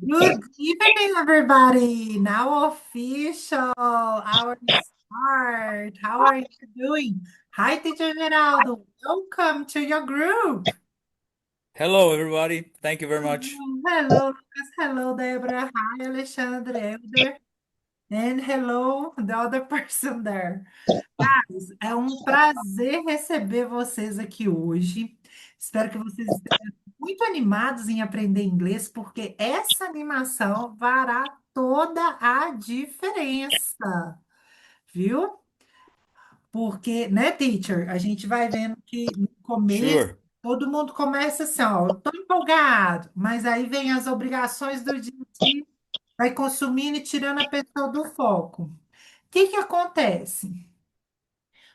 Good evening, everybody. Now official, our start. How are you doing? Hi, Teacher Geraldo. Welcome to your group. Hello, everybody. Thank you very much. Hello, Lucas. Hello, Deborah. Hi, Alexandre, Elder. And hello, the other person there. Guys, é um prazer receber vocês aqui hoje. Espero que vocês estejam muito animados em aprender inglês, porque essa animação fará toda a diferença, viu? Porque, né, teacher, a gente vai vendo que no começo Sure. todo mundo começa assim, ó, tô empolgado, mas aí vem as obrigações do dia a dia, vai consumindo e tirando a pessoa do foco. O que que acontece?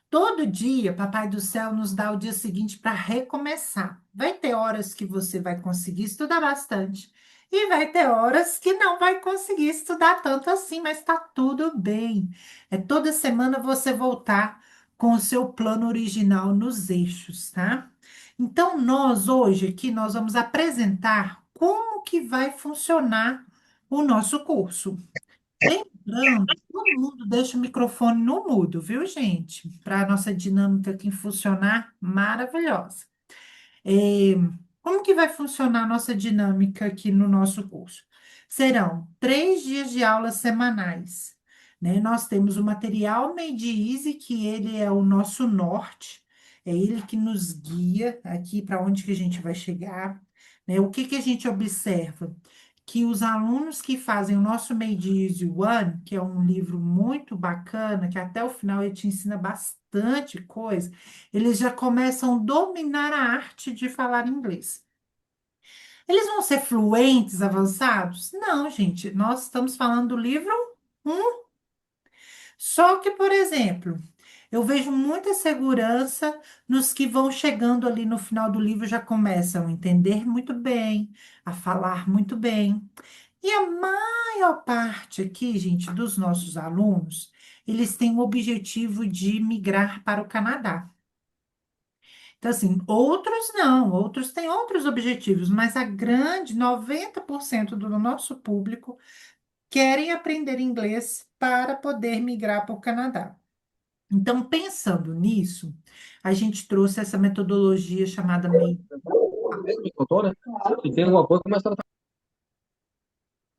Todo dia, Papai do Céu nos dá o dia seguinte para recomeçar. Vai ter horas que você vai conseguir estudar bastante e vai ter horas que não vai conseguir estudar tanto assim, mas está tudo bem. É toda semana você voltar com o seu plano original nos eixos, tá? Então, nós hoje aqui nós vamos apresentar como que vai funcionar o nosso curso. Lembrando, todo mundo deixa o microfone no mudo, viu, gente? Para a nossa dinâmica aqui funcionar maravilhosa. É, como que vai funcionar a nossa dinâmica aqui no nosso curso? Serão 3 dias de aulas semanais, né? Nós temos o material Made Easy, que ele é o nosso norte, é ele que nos guia aqui para onde que a gente vai chegar, né? O que que a gente observa? Que os alunos que fazem o nosso Made Easy One, que é um livro muito bacana, que até o final ele te ensina bastante coisa, eles já começam a dominar a arte de falar inglês. Eles vão ser fluentes, avançados? Não, gente, nós estamos falando do livro um. Só que, por exemplo, eu vejo muita segurança nos que vão chegando ali no final do livro, já começam a entender muito bem, a falar muito bem. E a maior parte aqui, gente, dos nossos alunos, eles têm o objetivo de migrar para o Canadá. Então, assim, outros não, outros têm outros objetivos, mas a grande 90% do nosso público querem aprender inglês para poder migrar para o Canadá. Então, pensando nisso, a gente trouxe essa metodologia chamada MEI. Me contou, né? Se tem alguma coisa, começa a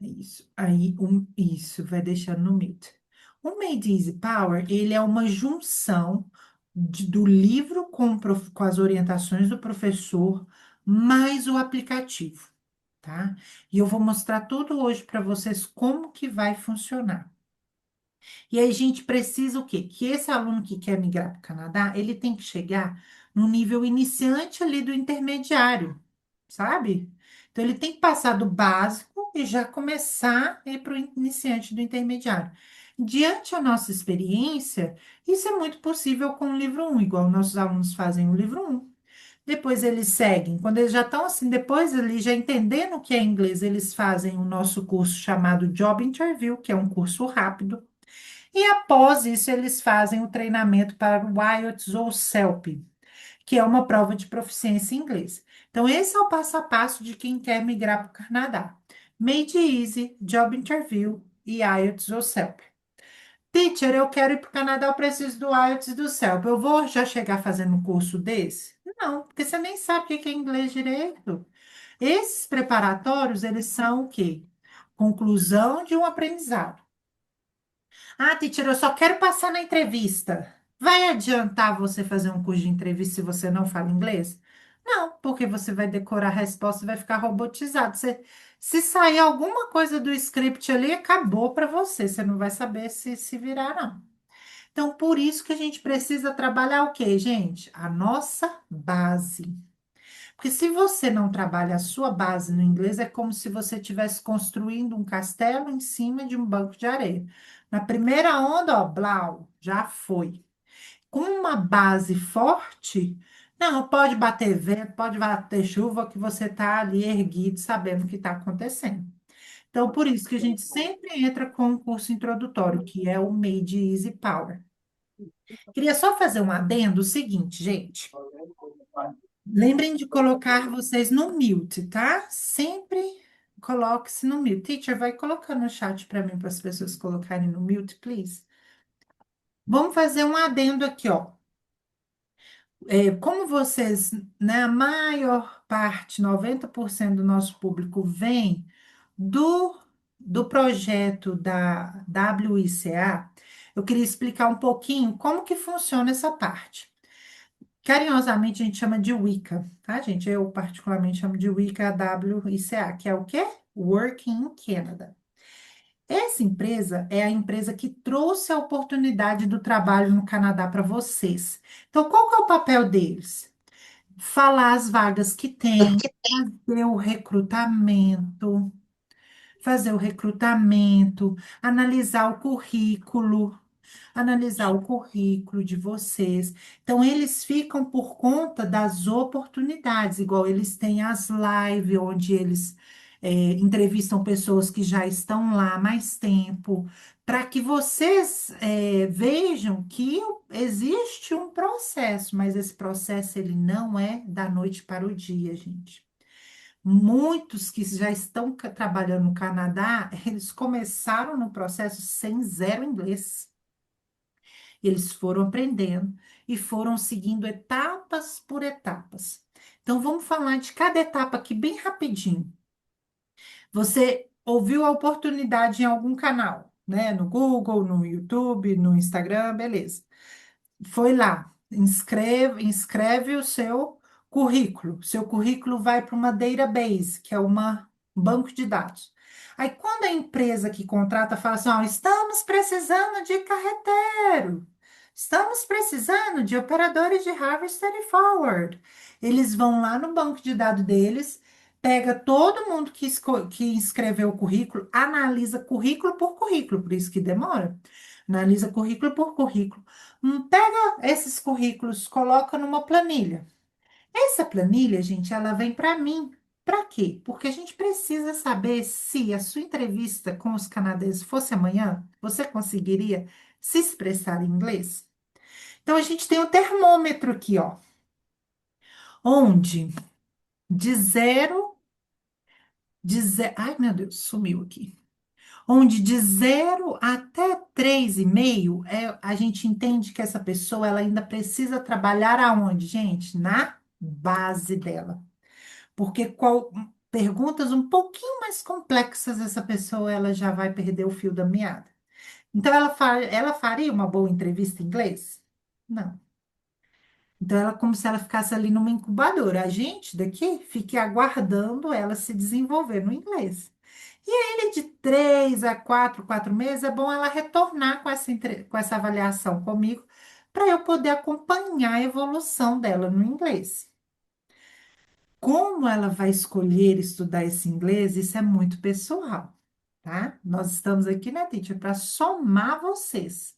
Isso, aí, isso, vai deixando no mute. O Made Easy Power, ele é uma junção do livro com as orientações do professor, mais o aplicativo, tá? E eu vou mostrar tudo hoje para vocês como que vai funcionar. E aí a gente precisa o quê? Que esse aluno que quer migrar para o Canadá, ele tem que chegar no nível iniciante ali do intermediário, sabe? Então ele tem que passar do básico e já começar a ir para o iniciante do intermediário. Diante da nossa experiência, isso é muito possível com o livro um, igual nossos alunos fazem o livro um. Depois eles seguem, quando eles já estão assim, depois eles já entendendo o que é inglês, eles fazem o nosso curso chamado Job Interview, que é um curso rápido. E após isso, eles fazem o treinamento para o IELTS ou CELP, que é uma prova de proficiência em inglês. Então, esse é o passo a passo de quem quer migrar para o Canadá. Made Easy, Job Interview e IELTS ou CELP. Teacher, eu quero ir para o Canadá, eu preciso do IELTS e do CELP. Eu vou já chegar fazendo um curso desse? Não, porque você nem sabe o que é inglês direito. Esses preparatórios, eles são o quê? Conclusão de um aprendizado. Ah, teacher, eu só quero passar na entrevista. Vai adiantar você fazer um curso de entrevista se você não fala inglês? Não, porque você vai decorar a resposta e vai ficar robotizado. Se sair alguma coisa do script ali, acabou para você. Você não vai saber se virar, não. Então, por isso que a gente precisa trabalhar o quê, gente? A nossa base. Porque se você não trabalha a sua base no inglês, é como se você estivesse construindo um castelo em cima de um banco de areia. Na primeira onda, ó, blau, já foi. Com uma base forte, não, pode bater vento, pode bater chuva, que você está ali erguido, sabendo o que está acontecendo. Então, por isso que a gente sempre entra com um curso introdutório, que é o Made Easy Power. Queria só fazer um adendo, o seguinte, gente. Lembrem de colocar vocês no mute, tá? Sempre coloque-se no mute. Teacher, vai colocar no chat para mim, para as pessoas colocarem no mute, please. Vamos fazer um adendo aqui, ó. Como vocês, né, a maior parte, 90% do nosso público vem do, do projeto da WICA, eu queria explicar um pouquinho como que funciona essa parte. Carinhosamente a gente chama de WICA, tá, gente? Eu particularmente chamo de WICA WICA, que é o quê? Working in Canada. Essa empresa é a empresa que trouxe a oportunidade do trabalho no Canadá para vocês. Então, qual que é o papel deles? Falar as vagas que tem, fazer o recrutamento, analisar o currículo, de vocês. Então, eles ficam por conta das oportunidades, igual eles têm as lives, onde eles entrevistam pessoas que já estão lá há mais tempo, para que vocês vejam que existe um processo, mas esse processo ele não é da noite para o dia, gente. Muitos que já estão trabalhando no Canadá, eles começaram no processo sem zero inglês. Eles foram aprendendo e foram seguindo etapas por etapas. Então, vamos falar de cada etapa aqui bem rapidinho. Você ouviu a oportunidade em algum canal, né? No Google, no YouTube, no Instagram, beleza. Foi lá, inscreve o seu currículo. Seu currículo vai para uma database, que é um banco de dados. Aí, quando a empresa que contrata fala assim, ó, estamos precisando de carreteiro, estamos precisando de operadores de Harvester e Forward. Eles vão lá no banco de dados deles, pega todo mundo que inscreveu o currículo, analisa currículo por currículo, por isso que demora. Analisa currículo por currículo. Pega esses currículos, coloca numa planilha. Essa planilha, gente, ela vem para mim. Para quê? Porque a gente precisa saber se a sua entrevista com os canadenses fosse amanhã, você conseguiria se expressar em inglês? Então, a gente tem o termômetro aqui, ó, onde de zero, ai meu Deus, sumiu aqui. Onde de 0 até 3,5 a gente entende que essa pessoa ela ainda precisa trabalhar aonde, gente? Na base dela. Porque perguntas um pouquinho mais complexas, essa pessoa ela já vai perder o fio da meada. Então, ela faria uma boa entrevista em inglês? Não. Então, ela é como se ela ficasse ali numa incubadora. A gente daqui fique aguardando ela se desenvolver no inglês. E aí, de 3 a 4 meses, é bom ela retornar com essa avaliação comigo, para eu poder acompanhar a evolução dela no inglês. Como ela vai escolher estudar esse inglês, isso é muito pessoal, tá? Nós estamos aqui, né, teacher, para somar vocês.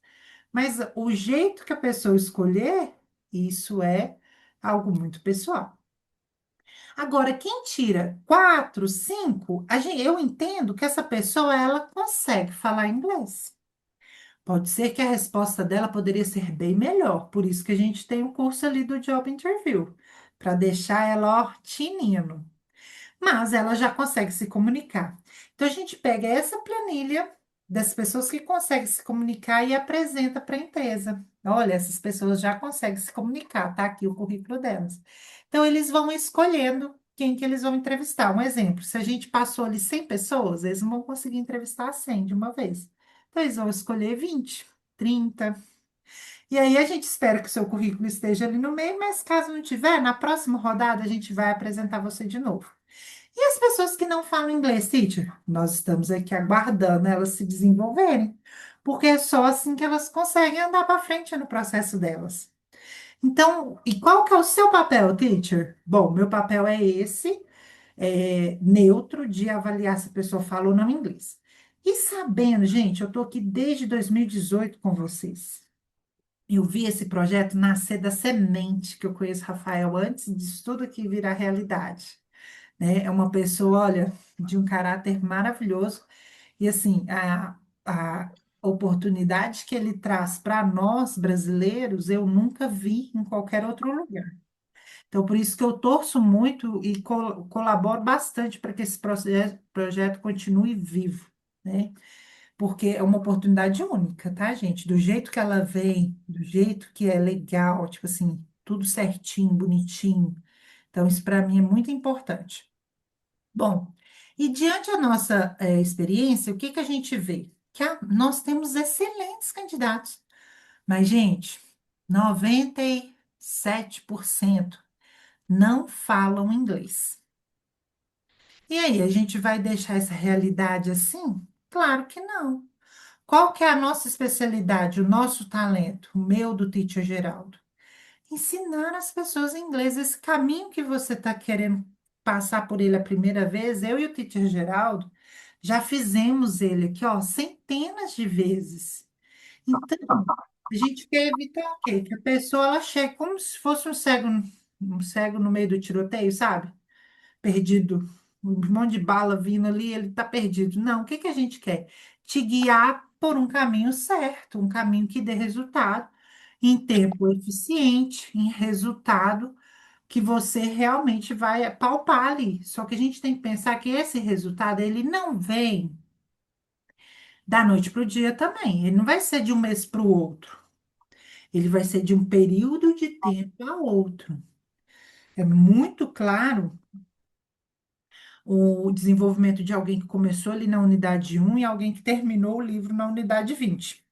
Mas o jeito que a pessoa escolher, isso é algo muito pessoal. Agora, quem tira 4, 5, eu entendo que essa pessoa ela consegue falar inglês. Pode ser que a resposta dela poderia ser bem melhor, por isso que a gente tem o curso ali do Job Interview, para deixar ela, ó, tinindo, mas ela já consegue se comunicar. Então, a gente pega essa planilha das pessoas que conseguem se comunicar e apresenta para a empresa. Olha, essas pessoas já conseguem se comunicar, tá aqui o currículo delas. Então, eles vão escolhendo quem que eles vão entrevistar. Um exemplo, se a gente passou ali 100 pessoas, eles não vão conseguir entrevistar 100 de uma vez. Então, eles vão escolher 20, 30. E aí, a gente espera que o seu currículo esteja ali no meio, mas caso não tiver, na próxima rodada, a gente vai apresentar você de novo. E as pessoas que não falam inglês, teacher? Nós estamos aqui aguardando elas se desenvolverem, porque é só assim que elas conseguem andar para frente no processo delas. Então, e qual que é o seu papel, teacher? Bom, meu papel é esse, neutro, de avaliar se a pessoa fala ou não inglês. E sabendo, gente, eu estou aqui desde 2018 com vocês. Eu vi esse projeto nascer da semente, que eu conheço Rafael antes disso tudo aqui virar realidade, né? É uma pessoa, olha, de um caráter maravilhoso. E assim, a oportunidade que ele traz para nós brasileiros, eu nunca vi em qualquer outro lugar. Então, por isso que eu torço muito e colaboro bastante para que esse projeto continue vivo, né? Porque é uma oportunidade única, tá, gente? Do jeito que ela vem, do jeito que é legal, tipo assim, tudo certinho, bonitinho. Então, isso para mim é muito importante. Bom, e diante da nossa experiência, o que que a gente vê? Que nós temos excelentes candidatos, mas, gente, 97% não falam inglês. E aí, a gente vai deixar essa realidade assim? Claro que não. Qual que é a nossa especialidade, o nosso talento, o meu do Teacher Geraldo? Ensinar as pessoas inglês. Esse caminho que você está querendo passar por ele a primeira vez, eu e o Teacher Geraldo já fizemos ele aqui, ó, centenas de vezes. Então, a gente quer evitar o quê? Que a pessoa ela chegue como se fosse um cego no meio do tiroteio, sabe? Perdido, um monte de bala vindo ali, ele está perdido. Não, o que que a gente quer? Te guiar por um caminho certo, um caminho que dê resultado em tempo eficiente, em resultado que você realmente vai palpar ali. Só que a gente tem que pensar que esse resultado, ele não vem da noite para o dia também. Ele não vai ser de um mês para o outro. Ele vai ser de um período de tempo a outro. É muito claro o desenvolvimento de alguém que começou ali na unidade um e alguém que terminou o livro na unidade 20,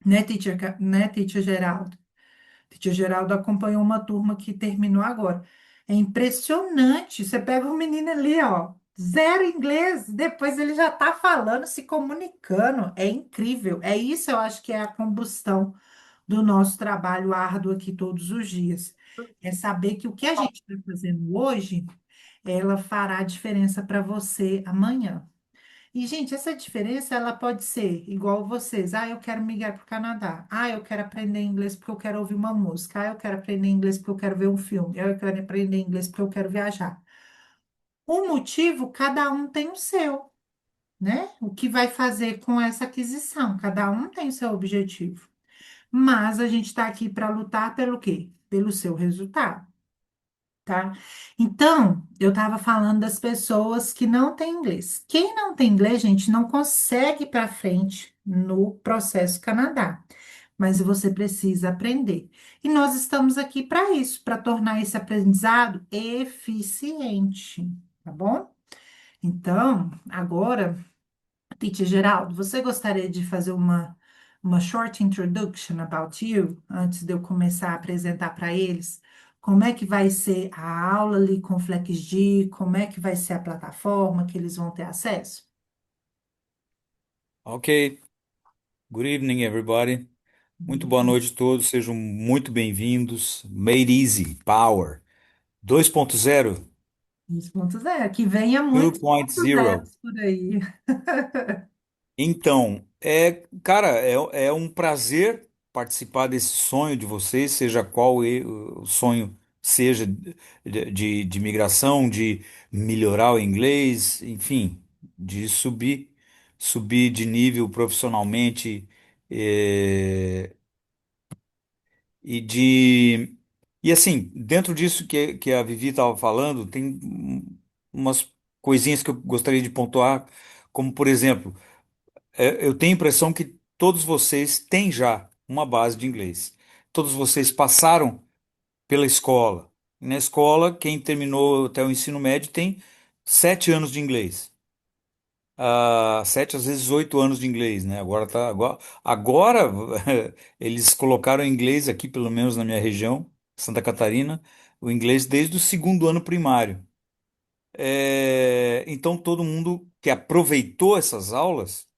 né, teacher Geraldo? Teacher Geraldo acompanhou uma turma que terminou agora. É impressionante. Você pega o menino ali, ó, zero inglês, depois ele já está falando, se comunicando. É incrível. É isso, eu acho que é a combustão do nosso trabalho árduo aqui todos os dias. É saber que o que a gente está fazendo hoje, ela fará a diferença para você amanhã. E, gente, essa diferença, ela pode ser igual vocês. Ah, eu quero migrar para o Canadá. Ah, eu quero aprender inglês porque eu quero ouvir uma música. Ah, eu quero aprender inglês porque eu quero ver um filme. Ah, eu quero aprender inglês porque eu quero viajar. O motivo, cada um tem o seu, né? O que vai fazer com essa aquisição? Cada um tem o seu objetivo. Mas a gente está aqui para lutar pelo quê? Pelo seu resultado, tá? Então, eu estava falando das pessoas que não têm inglês. Quem não tem inglês, gente, não consegue ir para frente no processo Canadá, mas você precisa aprender. E nós estamos aqui para isso, para tornar esse aprendizado eficiente, tá bom? Então, agora Teacher Geraldo, você gostaria de fazer uma short introduction about you, antes de eu começar a apresentar para eles como é que vai ser a aula ali com o FlexG, como é que vai ser a plataforma que eles vão ter acesso? Ok, good evening, everybody. Muito boa noite a todos, sejam muito bem-vindos. Made Easy Power 2.0, 2.0, que venha muitos pontos 2.0. zeros por aí. Então, cara, é um prazer participar desse sonho de vocês, seja qual o sonho seja de migração, de melhorar o inglês, enfim, de subir de nível profissionalmente, eh, e de e assim, dentro disso que a Vivi estava falando, tem umas coisinhas que eu gostaria de pontuar, como por exemplo, eu tenho a impressão que todos vocês têm já uma base de inglês. Todos vocês passaram pela escola. Na escola, quem terminou até o ensino médio tem 7 anos de inglês. 7 às vezes 8 anos de inglês, né? Agora eles colocaram inglês aqui, pelo menos na minha região, Santa Catarina, o inglês desde o segundo ano primário. Então todo mundo que aproveitou essas aulas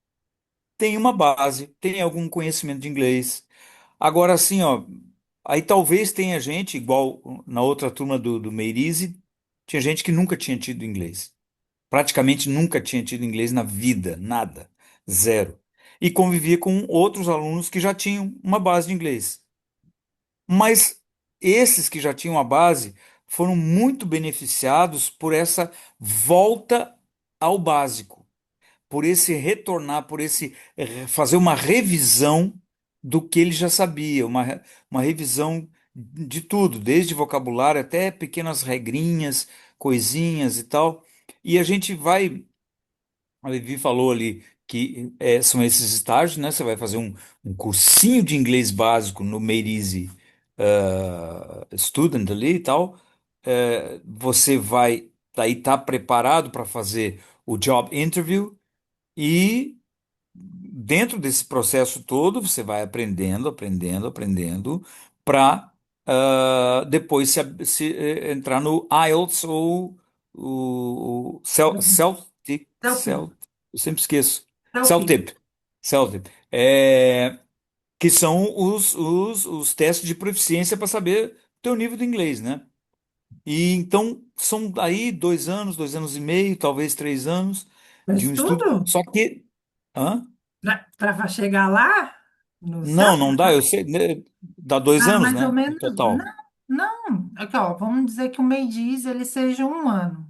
tem uma base, tem algum conhecimento de inglês. Agora, assim, ó, aí talvez tenha gente, igual na outra turma do Meirize, tinha gente que nunca tinha tido inglês. Praticamente nunca tinha tido inglês na vida, nada, zero. E convivia com outros alunos que já tinham uma base de inglês. Mas esses que já tinham a base foram muito beneficiados por essa volta ao básico, por esse retornar, por esse fazer uma revisão do que ele já sabia, uma revisão de tudo, desde vocabulário até pequenas regrinhas, coisinhas e tal. E a gente vai, a Levi falou ali que são esses estágios, né? Você vai fazer um cursinho de inglês básico no Made Easy Student ali e tal. Você vai daí estar preparado para fazer o job interview e dentro desse processo todo, você vai aprendendo, aprendendo, aprendendo, para depois entrar no IELTS ou o Selfie. eu sempre esqueço. Selfie. CELTIP. CELTIP. Que são os testes de proficiência para saber o teu nível de inglês, né? E então são aí 2 anos e meio, talvez 3 anos de Mas um estudo. tudo Só que. Hã? para chegar lá no céu? Não, não dá, eu sei, né, dá 2 anos, Mais ou né, no menos. Não, total. não. Aqui, ó, vamos dizer que o MEDIS ele seja um ano,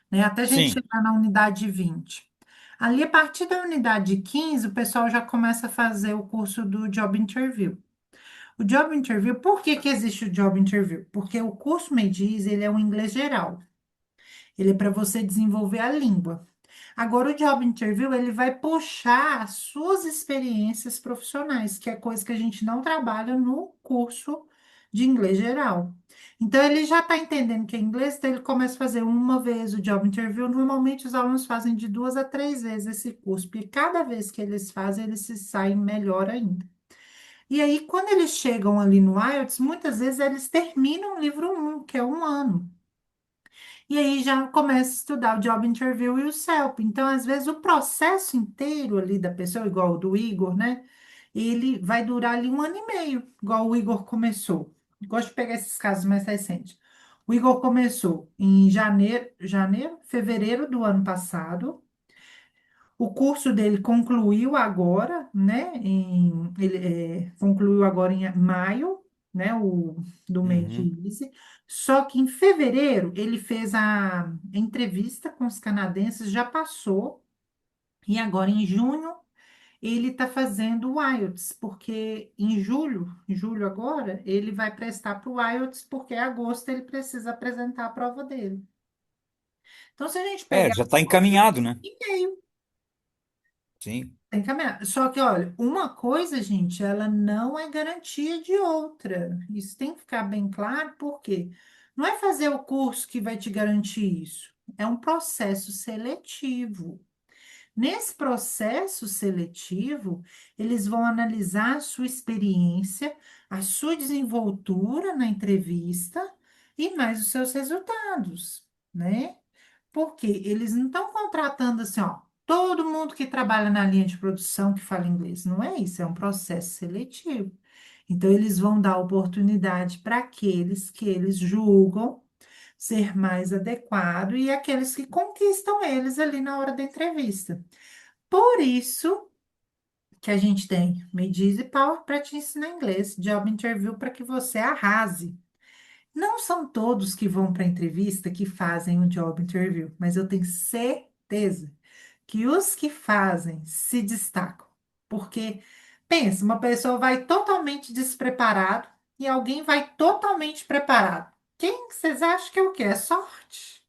né? Até a gente Sim. chegar na unidade 20. Ali, a partir da unidade 15, o pessoal já começa a fazer o curso do Job Interview. O Job Interview, por que que existe o Job Interview? Porque o curso MEDIS, ele é um inglês geral. Ele é para você desenvolver a língua. Agora, o Job Interview, ele vai puxar as suas experiências profissionais, que é coisa que a gente não trabalha no curso de inglês geral. Então, ele já está entendendo que é inglês, então ele começa a fazer uma vez o Job Interview. Normalmente, os alunos fazem de 2 a 3 vezes esse curso, porque cada vez que eles fazem, eles se saem melhor ainda. E aí, quando eles chegam ali no IELTS, muitas vezes eles terminam o livro um, que é um ano. E aí já começa a estudar o job interview e o CELP. Então, às vezes, o processo inteiro ali da pessoa, igual o do Igor, né? Ele vai durar ali um ano e meio, igual o Igor começou. Gosto de pegar esses casos mais recentes. O Igor começou em fevereiro do ano passado. O curso dele concluiu agora, né? Concluiu agora em maio, né? O do mês de Uhum. Easy. Só que em fevereiro ele fez a entrevista com os canadenses, já passou, e agora em junho ele está fazendo o IELTS, porque em julho agora, ele vai prestar para o IELTS, porque em agosto ele precisa apresentar a prova dele. Então, se a gente pegar Já está encaminhado, né? e-mail. Sim. Tem que caminhar. Só que, olha, uma coisa, gente, ela não é garantia de outra. Isso tem que ficar bem claro, porque não é fazer o curso que vai te garantir isso. É um processo seletivo. Nesse processo seletivo, eles vão analisar a sua experiência, a sua desenvoltura na entrevista e mais os seus resultados, né? Porque eles não estão contratando assim, ó, todo mundo que trabalha na linha de produção que fala inglês. Não é isso, é um processo seletivo. Então, eles vão dar oportunidade para aqueles que eles julgam ser mais adequado e aqueles que conquistam eles ali na hora da entrevista. Por isso que a gente tem Me Diz e Power para te ensinar inglês, Job Interview para que você arrase. Não são todos que vão para a entrevista que fazem o job interview, mas eu tenho certeza que os que fazem se destacam. Porque, pensa, uma pessoa vai totalmente despreparado e alguém vai totalmente preparado. Quem que vocês acham que é o quê? É sorte?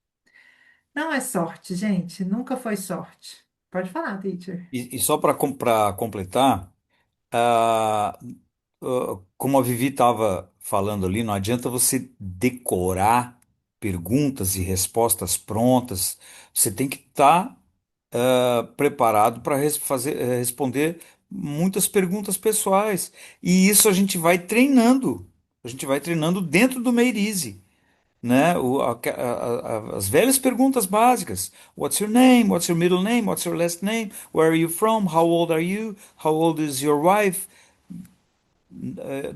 Não é sorte, gente. Nunca foi sorte. Pode falar, teacher. E só para completar, ah, como a Vivi estava falando ali, não adianta você decorar perguntas e respostas prontas. Você tem que estar preparado para responder muitas perguntas pessoais. E isso a gente vai treinando. A gente vai treinando dentro do Made Easy, né? As velhas perguntas básicas. What's your name? What's your middle name? What's your last name? Where are you from? How old are you? How old is your wife?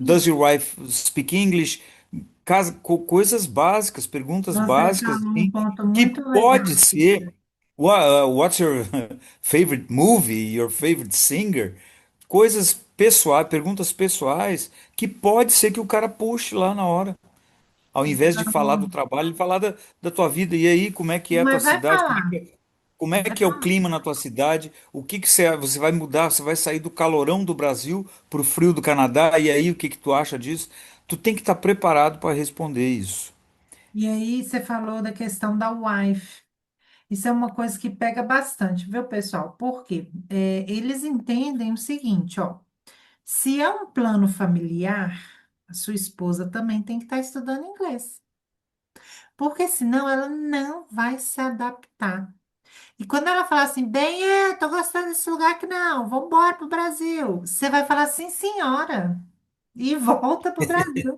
Does your wife speak English? Coisas básicas, perguntas Nossa, você básicas, falou um assim, ponto que muito legal, pode ser. teacher. What's your favorite movie? Your favorite singer? Coisas pessoais, perguntas pessoais, que pode ser que o cara puxe lá na hora. Ao invés de falar do Não, trabalho, ele falar da tua vida. E aí, como é que é a tua mas vai cidade? falar. Como é Vai que é o falar. clima na tua cidade? O que que você vai mudar? Você vai sair do calorão do Brasil para o frio do Canadá? E aí, o que que tu acha disso? tu tem que estar preparado para responder isso. E aí você falou da questão da wife. Isso é uma coisa que pega bastante, viu, pessoal? Por quê? Eles entendem o seguinte, ó. Se é um plano familiar, a sua esposa também tem que estar estudando inglês. Porque senão ela não vai se adaptar. E quando ela fala assim, bem, tô gostando desse lugar aqui não, vamos embora pro Brasil. Você vai falar sim, senhora, e volta pro Brasil.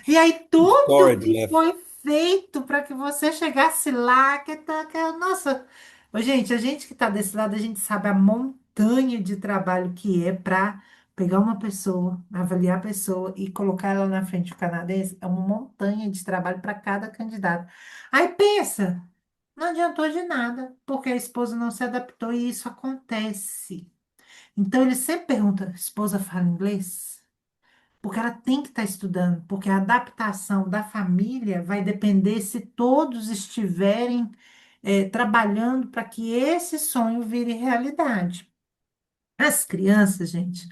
E aí tudo Forward, que left. foi feito para que você chegasse lá, nossa, ô, gente, a gente que está desse lado, a gente sabe a montanha de trabalho que é para pegar uma pessoa, avaliar a pessoa e colocar ela na frente do canadense, é uma montanha de trabalho para cada candidato. Aí pensa, não adiantou de nada, porque a esposa não se adaptou e isso acontece. Então ele sempre pergunta: esposa fala inglês? Porque ela tem que estar estudando, porque a adaptação da família vai depender se todos estiverem trabalhando para que esse sonho vire realidade. As crianças, gente,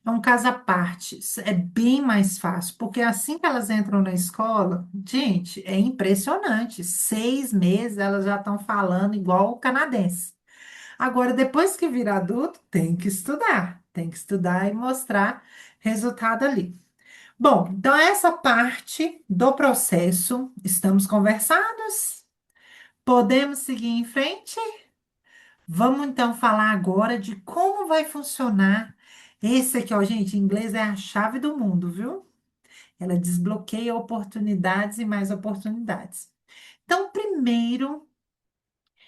é um caso à parte, é bem mais fácil, porque assim que elas entram na escola, gente, é impressionante. 6 meses elas já estão falando igual o canadense. Agora, depois que vira adulto, tem que estudar e mostrar resultado ali. Bom, então essa parte do processo, estamos conversados? Podemos seguir em frente? Vamos então falar agora de como vai funcionar esse aqui, ó, gente, inglês é a chave do mundo, viu? Ela desbloqueia oportunidades e mais oportunidades. Então, primeiro,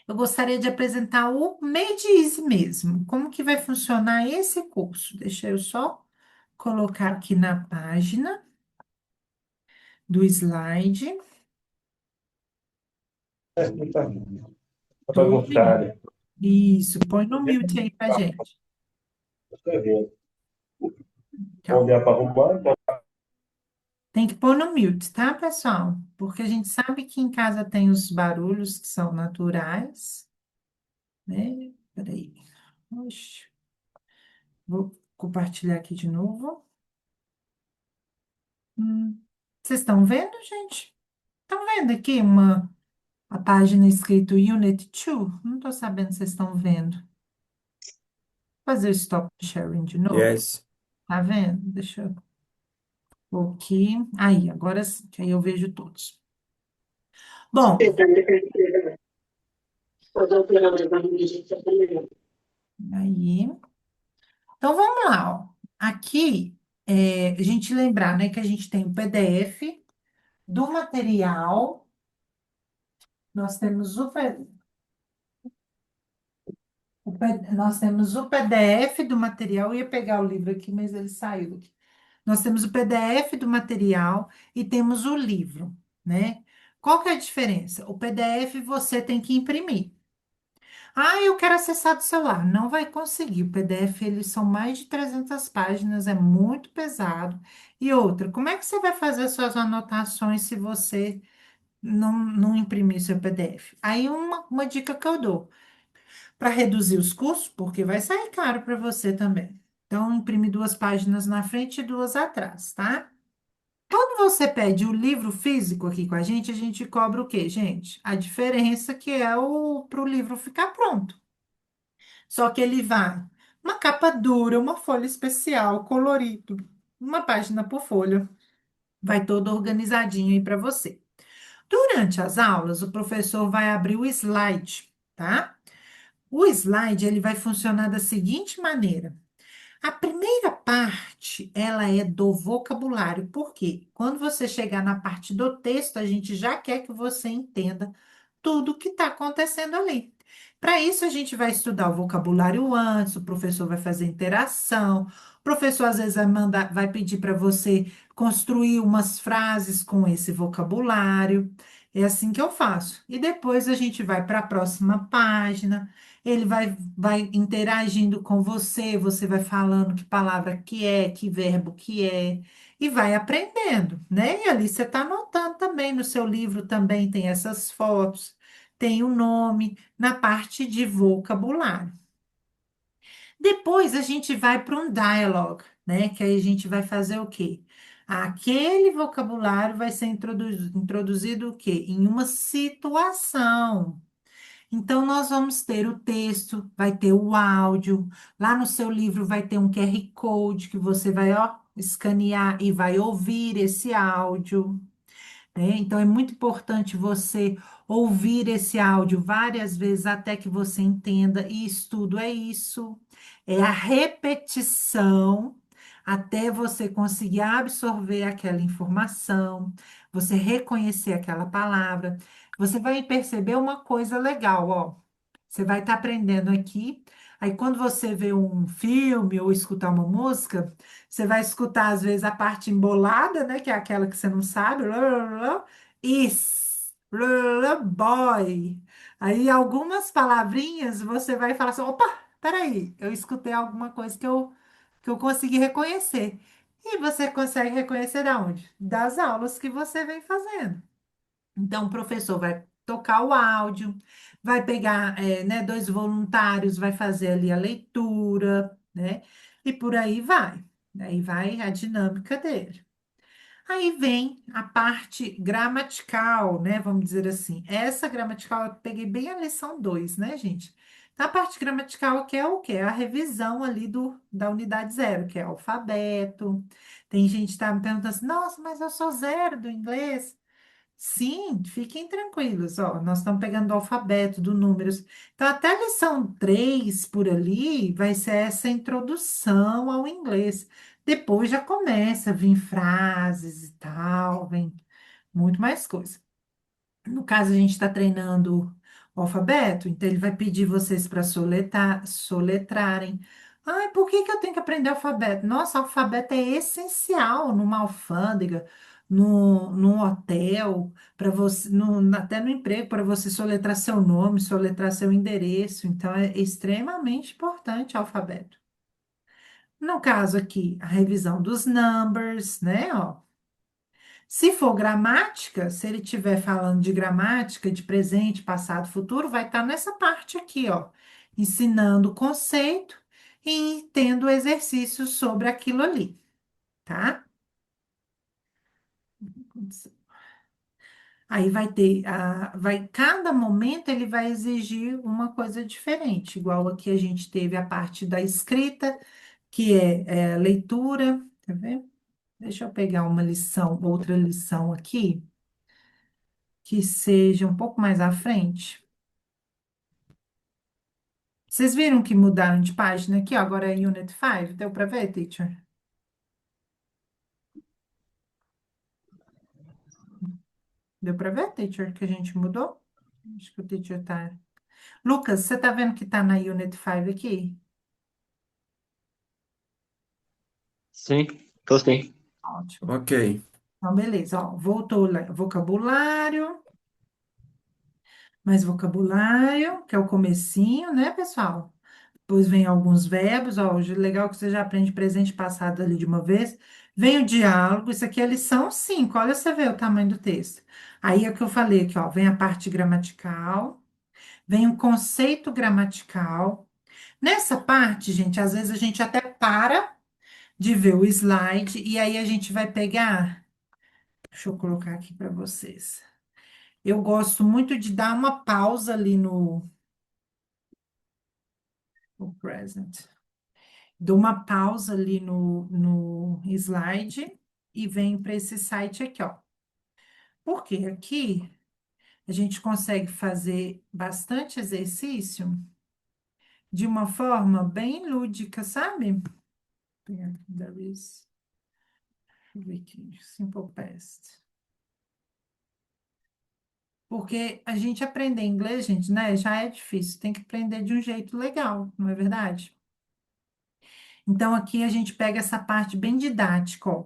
eu gostaria de apresentar o Made Easy mesmo. Como que vai funcionar esse curso? Deixa eu só colocar aqui na página do slide. Para Tudo gostar, bem. né? Isso, põe no mute aí pra gente. Escrever. Bom Tchau. dia para arrumar, então. Tem que pôr no mute, tá, pessoal? Porque a gente sabe que em casa tem os barulhos que são naturais, né? Peraí. Oxe. Vou compartilhar aqui de novo. Hum. Vocês estão vendo, gente? Estão vendo aqui a página escrito Unit 2? Não estou sabendo se vocês estão vendo. Vou fazer o stop sharing de novo. Yes. Tá vendo? Deixa eu pôr aqui. Aí, agora sim, que aí eu vejo todos. Bom, aí. Então vamos lá, ó. Aqui, a gente lembrar, né, que a gente tem o PDF do material, nós temos nós temos o PDF do material, eu ia pegar o livro aqui, mas ele saiu aqui. Nós temos o PDF do material e temos o livro, né? Qual que é a diferença? O PDF você tem que imprimir. Ah, eu quero acessar do celular. Não vai conseguir. O PDF, eles são mais de 300 páginas, é muito pesado. E outra, como é que você vai fazer as suas anotações se você não imprimir seu PDF? Aí, uma dica que eu dou, para reduzir os custos, porque vai sair caro para você também. Então, imprime 2 páginas na frente e 2 atrás, tá? Quando você pede o livro físico aqui com a gente cobra o quê, gente? A diferença que é o para o livro ficar pronto. Só que ele vai uma capa dura, uma folha especial, colorido, uma página por folha. Vai todo organizadinho aí para você. Durante as aulas, o professor vai abrir o slide, tá? O slide ele vai funcionar da seguinte maneira. A primeira parte, ela é do vocabulário. Por quê? Quando você chegar na parte do texto, a gente já quer que você entenda tudo o que está acontecendo ali. Para isso, a gente vai estudar o vocabulário antes, o professor vai fazer interação, o professor às vezes vai pedir para você construir umas frases com esse vocabulário. É assim que eu faço. E depois a gente vai para a próxima página. Ele vai interagindo com você, você vai falando que palavra que é, que verbo que é, e vai aprendendo, né? E ali você está anotando também, no seu livro também tem essas fotos, tem o nome, na parte de vocabulário. Depois a gente vai para um dialogue, né? Que aí a gente vai fazer o quê? Aquele vocabulário vai ser introduzido o quê? Em uma situação. Então, nós vamos ter o texto, vai ter o áudio. Lá no seu livro vai ter um QR Code que você vai, ó, escanear e vai ouvir esse áudio, né? Então, é muito importante você ouvir esse áudio várias vezes até que você entenda. E estudo é isso, é a repetição até você conseguir absorver aquela informação, você reconhecer aquela palavra. Você vai perceber uma coisa legal, ó. Você vai estar aprendendo aqui. Aí, quando você vê um filme ou escutar uma música, você vai escutar, às vezes, a parte embolada, né? Que é aquela que você não sabe. Is, boy. Aí, algumas palavrinhas você vai falar assim: opa, peraí, eu escutei alguma coisa que eu consegui reconhecer. E você consegue reconhecer da onde? Das aulas que você vem fazendo. Então, o professor vai tocar o áudio, vai pegar, né, dois voluntários, vai fazer ali a leitura, né? E por aí vai. Aí vai a dinâmica dele. Aí vem a parte gramatical, né? Vamos dizer assim. Essa gramatical eu peguei bem a lição 2, né, gente? A parte gramatical que é o quê? É a revisão ali da unidade zero, que é alfabeto. Tem gente que está me perguntando assim, nossa, mas eu sou zero do inglês. Sim, fiquem tranquilos, ó, nós estamos pegando do alfabeto, do números. Então, até a lição 3 por ali vai ser essa introdução ao inglês. Depois já começa a vir frases e tal, vem muito mais coisa. No caso, a gente está treinando o alfabeto, então ele vai pedir vocês para soletrarem. Ai, por que que eu tenho que aprender alfabeto? Nossa, alfabeto é essencial numa alfândega, num hotel, para você, até no emprego, para você soletrar seu nome, soletrar seu endereço. Então, é extremamente importante o alfabeto. No caso aqui, a revisão dos numbers, né? Ó, se for gramática, se ele estiver falando de gramática, de presente, passado, futuro, vai estar nessa parte aqui, ó, ensinando o conceito e tendo exercícios sobre aquilo ali, tá? Aí vai ter, cada momento ele vai exigir uma coisa diferente, igual aqui a gente teve a parte da escrita, que é leitura, tá vendo? Deixa eu pegar uma lição, outra lição aqui, que seja um pouco mais à frente. Vocês viram que mudaram de página aqui, ó, agora é Unit 5, deu para ver, teacher? Deu para ver, teacher, que a gente mudou? Acho que o teacher tá. Lucas, você tá vendo que tá na Unit 5 aqui? Sim, tô sim. Ótimo. Ok. Então, beleza, ó, voltou lá, vocabulário, mais vocabulário, que é o comecinho, né, pessoal? Depois vem alguns verbos, ó, legal que você já aprende presente e passado ali de uma vez. Vem o diálogo, isso aqui é a lição 5. Olha, você vê o tamanho do texto. Aí é o que eu falei aqui, ó, vem a parte gramatical, vem o conceito gramatical. Nessa parte, gente, às vezes a gente até para de ver o slide e aí a gente vai pegar, deixa eu colocar aqui para vocês. Eu gosto muito de dar uma pausa ali no present. Dou uma pausa ali no slide e venho para esse site aqui, ó. Porque aqui a gente consegue fazer bastante exercício de uma forma bem lúdica, sabe? There is, deixa eu ver aqui, simple past. Porque a gente aprender inglês, gente, né, já é difícil, tem que aprender de um jeito legal, não é verdade? Então aqui a gente pega essa parte bem didática, ó.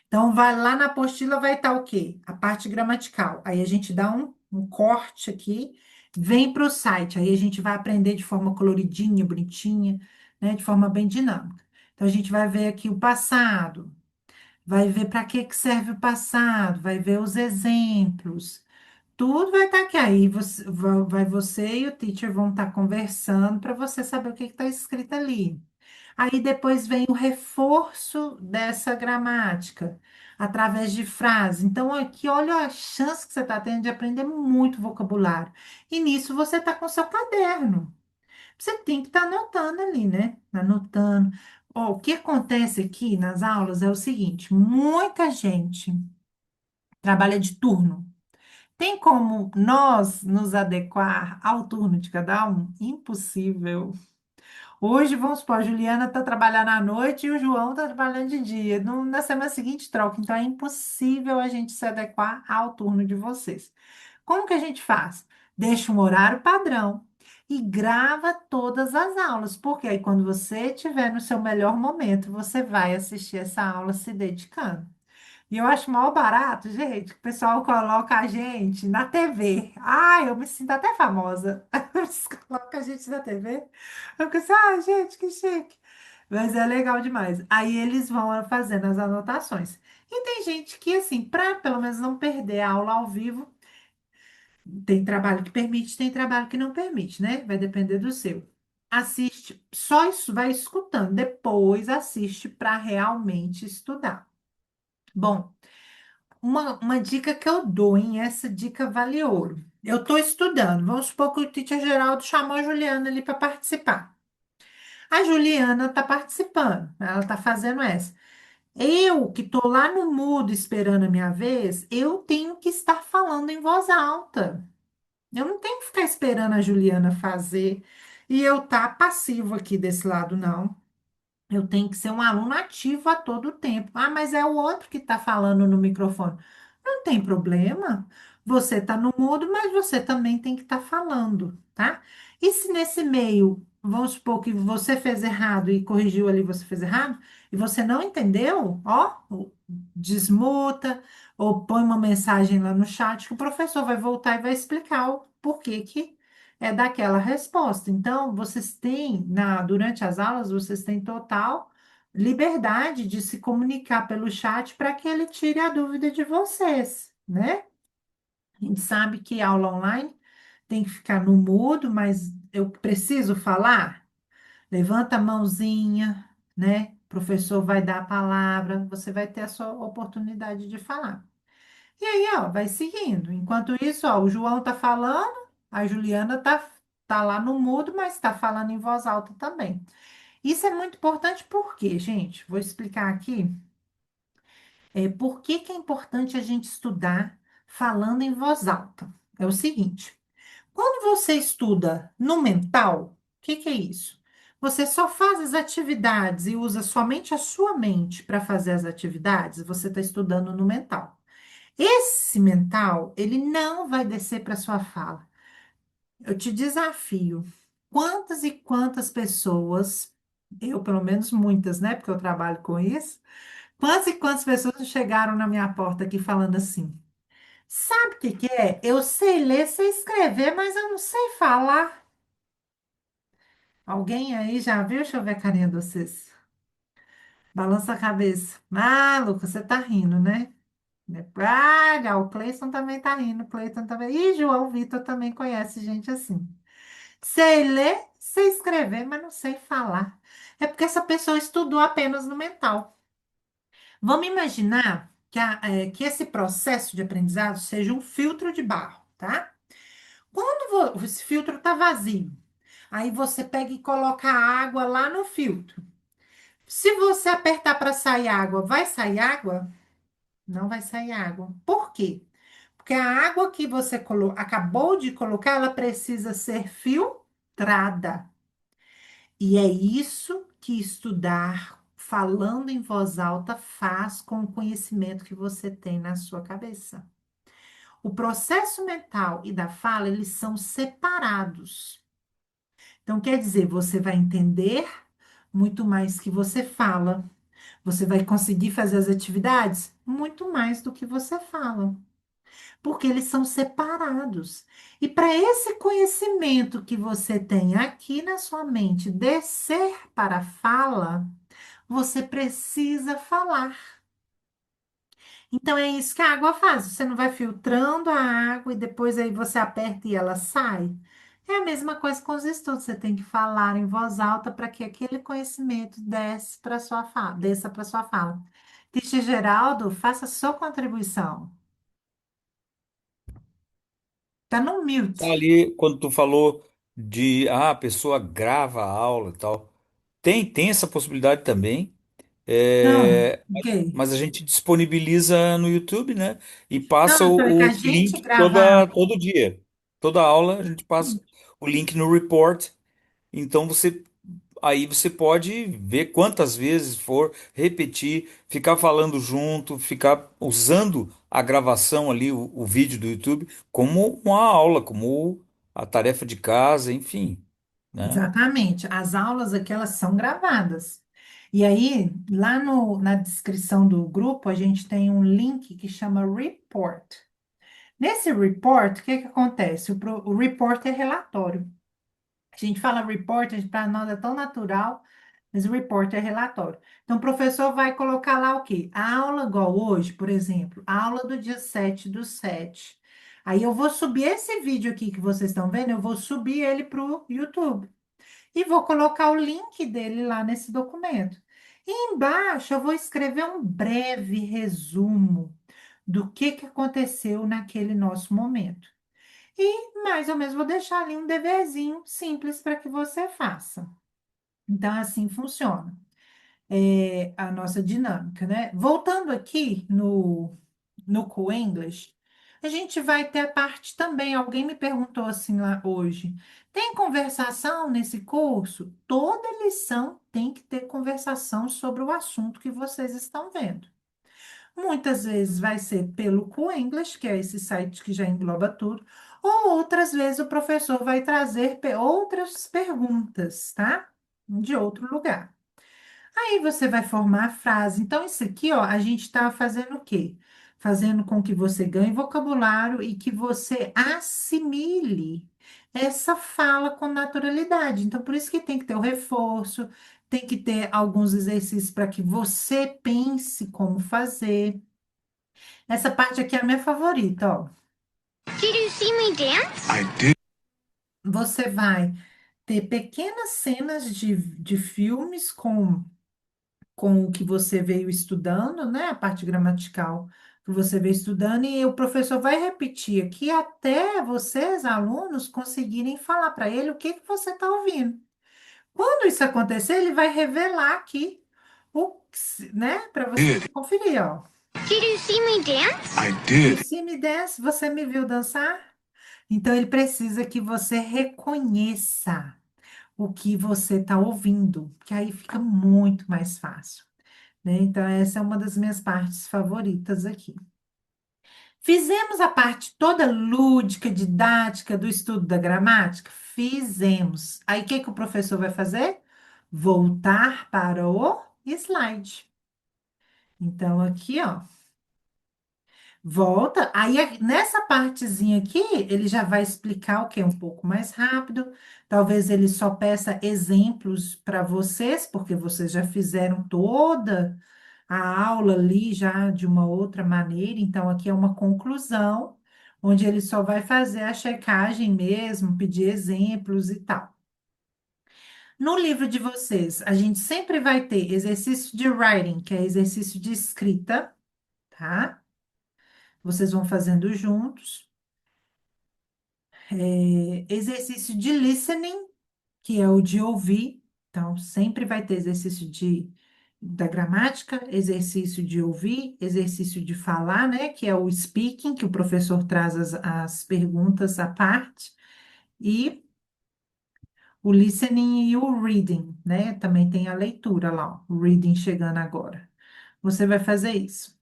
Então, vai lá na apostila, vai estar o quê? A parte gramatical. Aí a gente dá um corte aqui, vem para o site. Aí a gente vai aprender de forma coloridinha, bonitinha, né? De forma bem dinâmica. Então, a gente vai ver aqui o passado, vai ver para que que serve o passado, vai ver os exemplos. Tudo vai estar aqui. Aí você e o teacher vão estar conversando para você saber o que está escrito ali. Aí depois vem o reforço dessa gramática através de frases. Então, aqui, olha a chance que você está tendo de aprender muito vocabulário. E nisso você está com seu caderno. Você tem que estar anotando ali, né? Anotando. Ó, o que acontece aqui nas aulas é o seguinte: muita gente trabalha de turno. Tem como nós nos adequar ao turno de cada um? Impossível. Hoje, vamos supor, a Juliana está trabalhando à noite e o João está trabalhando de dia. Na semana seguinte, troca. Então, é impossível a gente se adequar ao turno de vocês. Como que a gente faz? Deixa um horário padrão e grava todas as aulas, porque aí, quando você estiver no seu melhor momento, você vai assistir essa aula se dedicando. E eu acho mal barato, gente, que o pessoal coloca a gente na TV. Ai, eu me sinto até famosa. Eles colocam a gente na TV. Eu penso, ah, gente, que chique. Mas é legal demais. Aí eles vão fazendo as anotações. E tem gente que, assim, para pelo menos não perder a aula ao vivo, tem trabalho que permite, tem trabalho que não permite, né? Vai depender do seu. Assiste, só isso, vai escutando. Depois assiste para realmente estudar. Bom. Uma dica que eu dou, hein? Essa dica vale ouro. Eu estou estudando. Vamos supor que o teacher Geraldo chamou a Juliana ali para participar. A Juliana está participando, ela está fazendo essa. Eu, que estou lá no mudo esperando a minha vez, eu tenho que estar falando em voz alta. Eu não tenho que ficar esperando a Juliana fazer e eu estar passivo aqui desse lado, não. Eu tenho que ser um aluno ativo a todo tempo. Ah, mas é o outro que está falando no microfone. Não tem problema. Você está no mudo, mas você também tem que estar falando, tá? E se nesse meio, vamos supor que você fez errado e corrigiu ali, você fez errado, e você não entendeu, ó, desmuta ou põe uma mensagem lá no chat que o professor vai voltar e vai explicar o porquê que é daquela resposta. Então, vocês têm, durante as aulas, vocês têm total liberdade de se comunicar pelo chat para que ele tire a dúvida de vocês, né? A gente sabe que aula online tem que ficar no mudo, mas eu preciso falar? Levanta a mãozinha, né? O professor vai dar a palavra, você vai ter a sua oportunidade de falar. E aí, ó, vai seguindo. Enquanto isso, ó, o João tá falando, a Juliana tá lá no mudo, mas está falando em voz alta também. Isso é muito importante porque, gente, vou explicar aqui, por que que é importante a gente estudar falando em voz alta. É o seguinte, quando você estuda no mental, o que que é isso? Você só faz as atividades e usa somente a sua mente para fazer as atividades, você está estudando no mental. Esse mental, ele não vai descer para sua fala. Eu te desafio. Quantas e quantas pessoas, eu pelo menos muitas, né? Porque eu trabalho com isso. Quantas e quantas pessoas chegaram na minha porta aqui falando assim: sabe o que que é? Eu sei ler, sei escrever, mas eu não sei falar. Alguém aí já viu? Deixa eu ver a carinha de vocês. Balança a cabeça. Ah, Lucas, você tá rindo, né? Ah, o Cleison também tá rindo. O Cleiton também. E João Vitor também conhece gente assim. Sei ler, sei escrever, mas não sei falar. É porque essa pessoa estudou apenas no mental. Vamos imaginar que esse processo de aprendizado seja um filtro de barro, tá? Quando esse filtro está vazio, aí você pega e coloca a água lá no filtro. Se você apertar para sair água, vai sair água? Não vai sair água. Por quê? Porque a água que você acabou de colocar, ela precisa ser filtrada. E é isso que estudar falando em voz alta faz com o conhecimento que você tem na sua cabeça. O processo mental e da fala, eles são separados. Então, quer dizer, você vai entender muito mais que você fala. Você vai conseguir fazer as atividades muito mais do que você fala, porque eles são separados. E para esse conhecimento que você tem aqui na sua mente descer para a fala, você precisa falar. Então é isso que a água faz. Você não vai filtrando a água e depois aí você aperta e ela sai. É a mesma coisa com os estudos, você tem que falar em voz alta para que aquele conhecimento desça para sua fala. Teacher Geraldo, faça sua contribuição. Tá no Tá mute. ali, quando tu falou de, a pessoa grava a aula e tal, tem essa possibilidade também. Não, Mas ok. a gente disponibiliza no YouTube, né? E Não, passa eu falei que a o gente link grava. todo dia. Toda aula a gente passa o link no report. Então você pode ver quantas vezes for, repetir, ficar falando junto, ficar usando a gravação ali, o vídeo do YouTube, como uma aula, como a tarefa de casa, enfim, né? Exatamente. As aulas aqui, elas são gravadas. E aí, lá na descrição do grupo, a gente tem um link que chama Report. Nesse report, o que que acontece? O report é relatório. A gente fala report, para nós é tão natural, mas o report é relatório. Então, o professor vai colocar lá o quê? A aula igual hoje, por exemplo, a aula do dia 7/7. Aí eu vou subir esse vídeo aqui que vocês estão vendo, eu vou subir ele para o YouTube e vou colocar o link dele lá nesse documento. E embaixo eu vou escrever um breve resumo do que aconteceu naquele nosso momento. E mais ou menos vou deixar ali um deverzinho simples para que você faça. Então, assim funciona a nossa dinâmica, né? Voltando aqui no Coenglish, a gente vai ter a parte também. Alguém me perguntou assim lá hoje: tem conversação nesse curso? Toda lição tem que ter conversação sobre o assunto que vocês estão vendo. Muitas vezes vai ser pelo Coenglish, que é esse site que já engloba tudo, ou outras vezes o professor vai trazer outras perguntas, tá? De outro lugar. Aí você vai formar a frase. Então, isso aqui, ó, a gente está fazendo o quê? Fazendo com que você ganhe vocabulário e que você assimile essa fala com naturalidade. Então, por isso que tem que ter o reforço, tem que ter alguns exercícios para que você pense como fazer. Essa parte aqui é a minha favorita, ó. Did you see me dance? Você vai ter pequenas cenas de filmes com o que você veio estudando, né? A parte gramatical que você veio estudando, e o professor vai repetir aqui até vocês, alunos, conseguirem falar para ele o que que você está ouvindo. Quando isso acontecer, ele vai revelar aqui né? Para você conferir, ó. Did you see me dance? Se me desse, você me viu dançar? Então, ele precisa que você reconheça o que você está ouvindo, que aí fica muito mais fácil, né? Então, essa é uma das minhas partes favoritas aqui. Fizemos a parte toda lúdica, didática do estudo da gramática? Fizemos. Aí, o que que o professor vai fazer? Voltar para o slide. Então, aqui, ó. Volta, aí nessa partezinha aqui, ele já vai explicar o que é um pouco mais rápido. Talvez ele só peça exemplos para vocês, porque vocês já fizeram toda a aula ali já de uma outra maneira. Então, aqui é uma conclusão, onde ele só vai fazer a checagem mesmo, pedir exemplos e tal. No livro de vocês, a gente sempre vai ter exercício de writing, que é exercício de escrita, tá? Vocês vão fazendo juntos. Exercício de listening, que é o de ouvir. Então, sempre vai ter exercício da gramática, exercício de ouvir, exercício de falar, né? Que é o speaking, que o professor traz as perguntas à parte. E o listening e o reading, né? Também tem a leitura lá, ó, o reading chegando agora. Você vai fazer isso.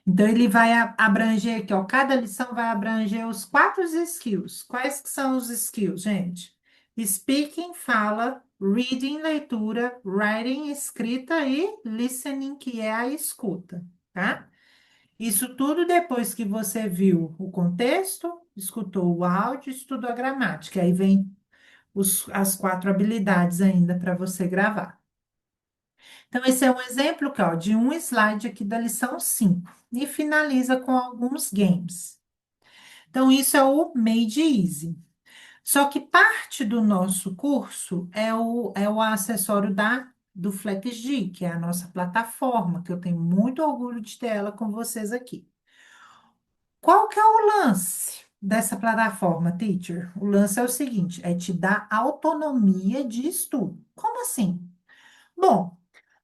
Então, ele vai abranger aqui, ó, cada lição vai abranger os quatro skills. Quais que são os skills, gente? Speaking, fala, reading, leitura, writing, escrita e listening, que é a escuta, tá? Isso tudo depois que você viu o contexto, escutou o áudio, estudou a gramática. Aí vem as quatro habilidades ainda para você gravar. Então, esse é um exemplo que, ó, de um slide aqui da lição 5 e finaliza com alguns games. Então, isso é o Made Easy. Só que parte do nosso curso é o acessório do FlexG, que é a nossa plataforma, que eu tenho muito orgulho de ter ela com vocês aqui. Qual que é o lance dessa plataforma, teacher? O lance é o seguinte, é te dar autonomia de estudo. Como assim? Bom,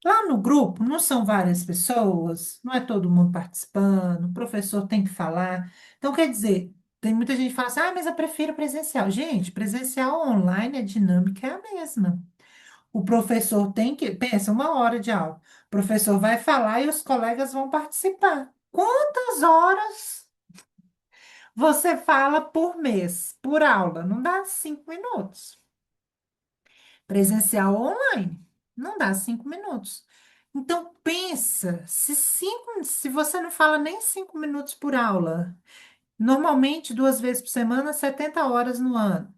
lá no grupo não são várias pessoas, não é todo mundo participando, o professor tem que falar. Então, quer dizer, tem muita gente que fala assim, ah, mas eu prefiro presencial. Gente, presencial online, a dinâmica é a mesma. O professor tem que, pensa, 1 hora de aula, o professor vai falar e os colegas vão participar. Quantas horas você fala por mês, por aula? Não dá 5 minutos. Presencial ou online, não dá 5 minutos. Então, pensa, se você não fala nem 5 minutos por aula, normalmente 2 vezes por semana, 70 horas no ano,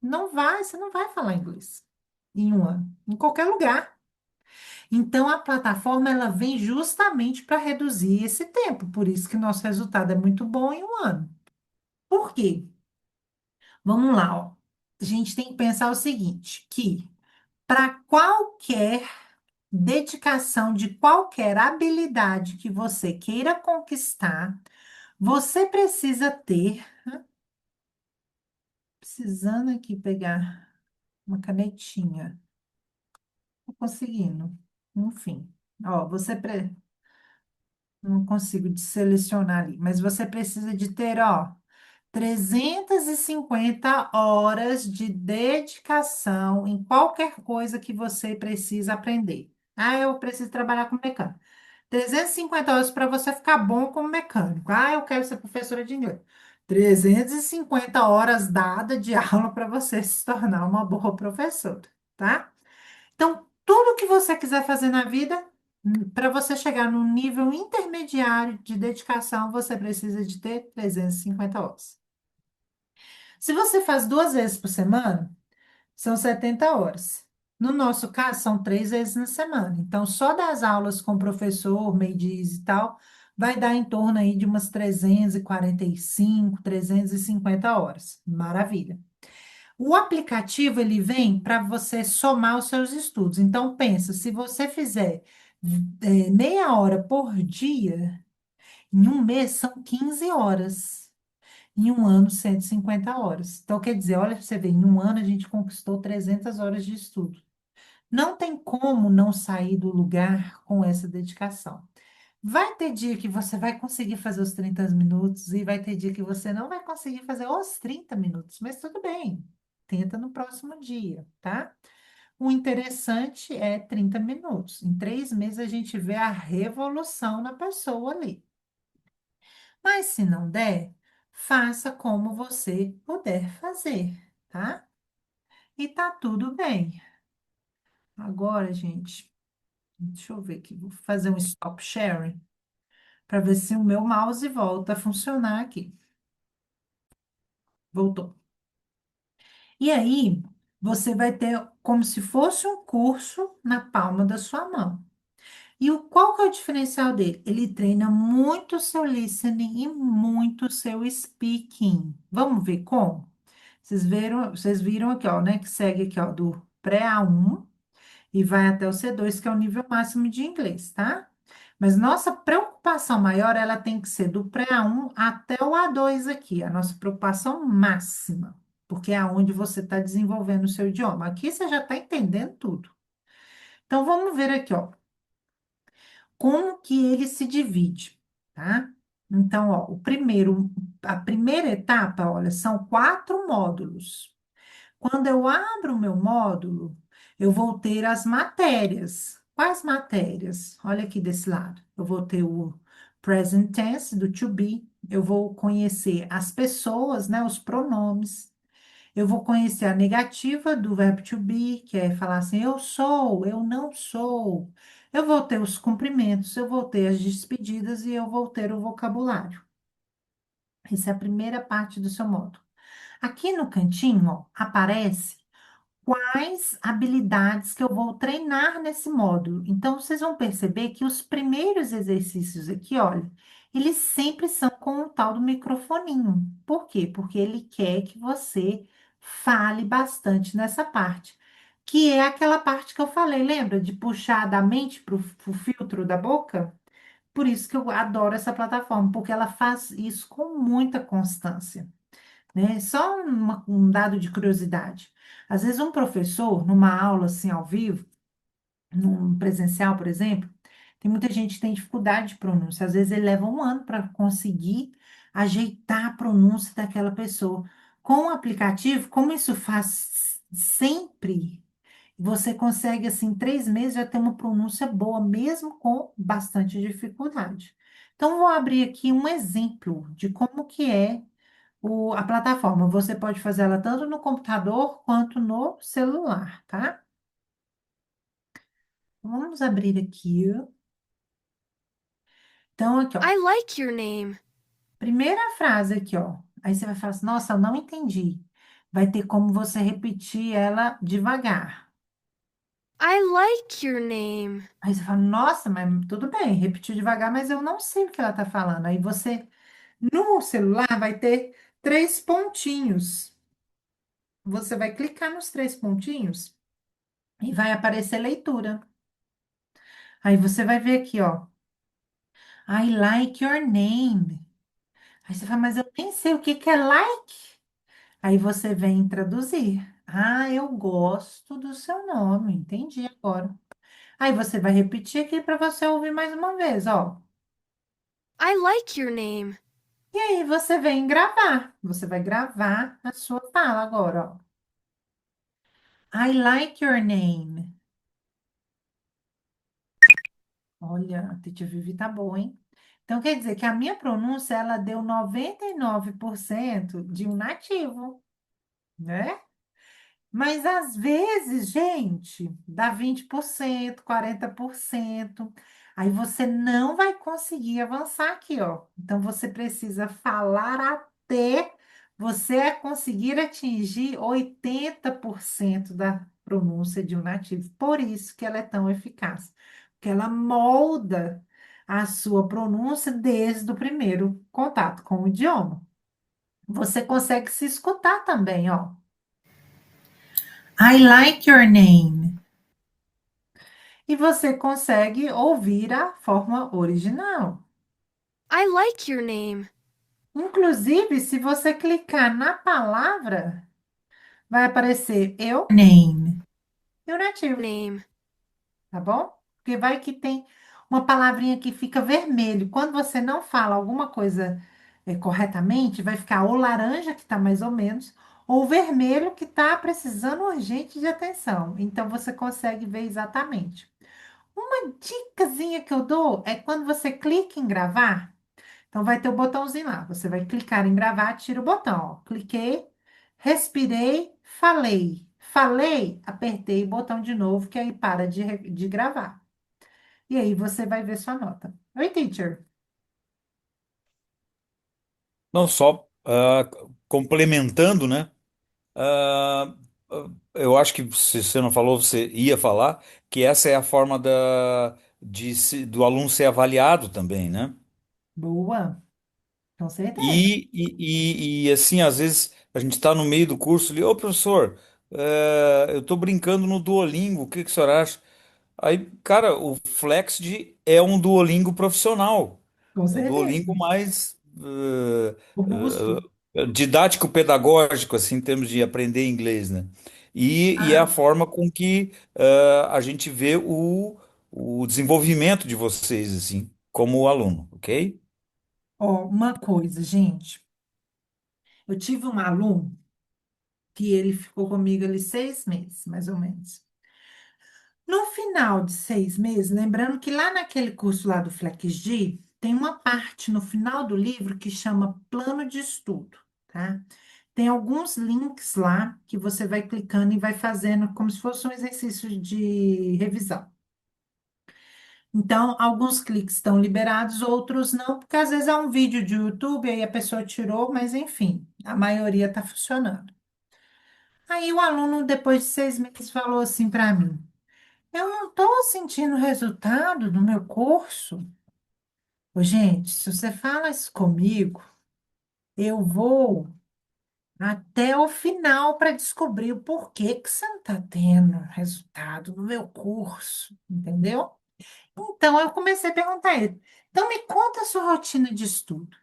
você não vai falar inglês em um ano, em qualquer lugar. Então, a plataforma, ela vem justamente para reduzir esse tempo, por isso que nosso resultado é muito bom em um ano. Por quê? Vamos lá, ó. A gente tem que pensar o seguinte, que para qualquer dedicação de qualquer habilidade que você queira conquistar, você precisa ter, precisando aqui pegar uma canetinha, não conseguindo, enfim, ó, não consigo selecionar ali, mas você precisa de ter, ó, 350 horas de dedicação em qualquer coisa que você precisa aprender. Ah, eu preciso trabalhar com mecânica. 350 horas para você ficar bom como mecânico. Ah, eu quero ser professora de inglês. 350 horas dada de aula para você se tornar uma boa professora, tá? Então, tudo que você quiser fazer na vida, para você chegar num nível intermediário de dedicação, você precisa de ter 350 horas. Se você faz 2 vezes por semana, são 70 horas. No nosso caso, são 3 vezes na semana. Então, só das aulas com o professor, meio-dias e tal, vai dar em torno aí de umas 345, 350 horas. Maravilha. O aplicativo, ele vem para você somar os seus estudos. Então, pensa, se você fizer meia hora por dia, em um mês são 15 horas. Em um ano, 150 horas. Então, quer dizer, olha, você vê, em um ano a gente conquistou 300 horas de estudo. Não tem como não sair do lugar com essa dedicação. Vai ter dia que você vai conseguir fazer os 30 minutos e vai ter dia que você não vai conseguir fazer os 30 minutos, mas tudo bem. Tenta no próximo dia, tá? O interessante é 30 minutos. Em 3 meses a gente vê a revolução na pessoa ali. Mas se não der, faça como você puder fazer, tá? E tá tudo bem. Agora, gente, deixa eu ver aqui, vou fazer um stop sharing para ver se o meu mouse volta a funcionar aqui. Voltou. E aí, você vai ter como se fosse um curso na palma da sua mão. Qual que é o diferencial dele? Ele treina muito o seu listening e muito o seu speaking. Vamos ver como? Vocês viram aqui, ó, né? Que segue aqui, ó, do pré-A1 e vai até o C2, que é o nível máximo de inglês, tá? Mas nossa preocupação maior, ela tem que ser do pré-A1 até o A2 aqui, a nossa preocupação máxima, porque é onde você está desenvolvendo o seu idioma. Aqui você já está entendendo tudo. Então, vamos ver aqui, ó, como que ele se divide, tá? Então, ó, a primeira etapa, olha, são 4 módulos. Quando eu abro o meu módulo, eu vou ter as matérias. Quais matérias? Olha aqui desse lado. Eu vou ter o present tense do to be, eu vou conhecer as pessoas, né, os pronomes. Eu vou conhecer a negativa do verbo to be, que é falar assim, eu sou, eu não sou. Eu vou ter os cumprimentos, eu vou ter as despedidas e eu vou ter o vocabulário. Essa é a primeira parte do seu módulo. Aqui no cantinho, ó, aparece quais habilidades que eu vou treinar nesse módulo. Então, vocês vão perceber que os primeiros exercícios aqui, olha, eles sempre são com o tal do microfoninho. Por quê? Porque ele quer que você fale bastante nessa parte, que é aquela parte que eu falei, lembra? De puxar da mente para o filtro da boca? Por isso que eu adoro essa plataforma, porque ela faz isso com muita constância, né? Só um dado de curiosidade. Às vezes um professor, numa aula assim ao vivo, num presencial, por exemplo, tem muita gente que tem dificuldade de pronúncia. Às vezes ele leva um ano para conseguir ajeitar a pronúncia daquela pessoa. Com o aplicativo, como isso faz sempre, você consegue, assim, em 3 meses já ter uma pronúncia boa, mesmo com bastante dificuldade. Então, vou abrir aqui um exemplo de como que é a plataforma. Você pode fazer ela tanto no computador quanto no celular, tá? Vamos abrir aqui. Então, aqui, ó. I like your name. Primeira frase aqui, ó. Aí você vai falar assim, nossa, eu não entendi. Vai ter como você repetir ela devagar. I like your name. Aí você fala, nossa, mas tudo bem, repetiu devagar, mas eu não sei o que ela tá falando. Aí você, no celular, vai ter 3 pontinhos. Você vai clicar nos 3 pontinhos e vai aparecer leitura. Aí você vai ver aqui, ó. I like your name. Aí você fala, mas eu nem sei o que que é like. Aí você vem traduzir. Ah, eu gosto do seu nome. Entendi agora. Aí você vai repetir aqui para você ouvir mais uma vez, ó. I like your name. E aí você vem gravar. Você vai gravar a sua fala agora, ó. I like your name. Olha, a Titi Vivi tá boa, hein? Então quer dizer que a minha pronúncia ela deu 99% de um nativo, né? Mas às vezes, gente, dá 20%, 40%. Aí você não vai conseguir avançar aqui, ó. Então você precisa falar até você conseguir atingir 80% da pronúncia de um nativo. Por isso que ela é tão eficaz, porque ela molda a sua pronúncia desde o primeiro contato com o idioma. Você consegue se escutar também, ó. I like your name. E você consegue ouvir a forma original. I like your name. Inclusive, se você clicar na palavra, vai aparecer eu name e o nativo, Name. tá bom? Porque vai que tem uma palavrinha que fica vermelho. Quando você não fala alguma coisa corretamente, vai ficar ou laranja, que está mais ou menos, ou vermelho, que está precisando urgente de atenção. Então, você consegue ver exatamente. Uma dicasinha que eu dou é quando você clica em gravar, então vai ter o botãozinho lá. Você vai clicar em gravar, tira o botão, ó. Cliquei, respirei, falei. Falei, apertei o botão de novo, que aí para de gravar. E aí você vai ver sua nota. Oi, teacher. Não só complementando, né? Ah, eu acho que se você não falou, você ia falar que essa é a forma do aluno ser avaliado também, né? Boa, com certeza. Assim, às vezes a gente está no meio do curso ali, ô professor, eu estou brincando no Duolingo, o que que o senhor acha? Aí, cara, o Flexd é um Duolingo profissional. Com É o certeza. Duolingo mais Robusto. didático-pedagógico, assim, em termos de aprender inglês, né? E é a Ah, forma com que a gente vê o desenvolvimento de vocês, assim, como aluno, ok? ó, uma coisa, gente. Eu tive um aluno que ele ficou comigo ali 6 meses, mais ou menos. No final de 6 meses, lembrando que lá naquele curso lá do FlexG, tem uma parte no final do livro que chama plano de estudo, tá? Tem alguns links lá que você vai clicando e vai fazendo como se fosse um exercício de revisão. Então, alguns cliques estão liberados, outros não, porque às vezes é um vídeo de YouTube, aí a pessoa tirou, mas enfim, a maioria está funcionando. Aí o aluno, depois de 6 meses, falou assim para mim: eu não estou sentindo resultado no meu curso. Ô, gente, se você fala isso comigo, eu vou até o final para descobrir o porquê que você não está tendo resultado no meu curso, entendeu? Então eu comecei a perguntar a ele. Então me conta a sua rotina de estudo.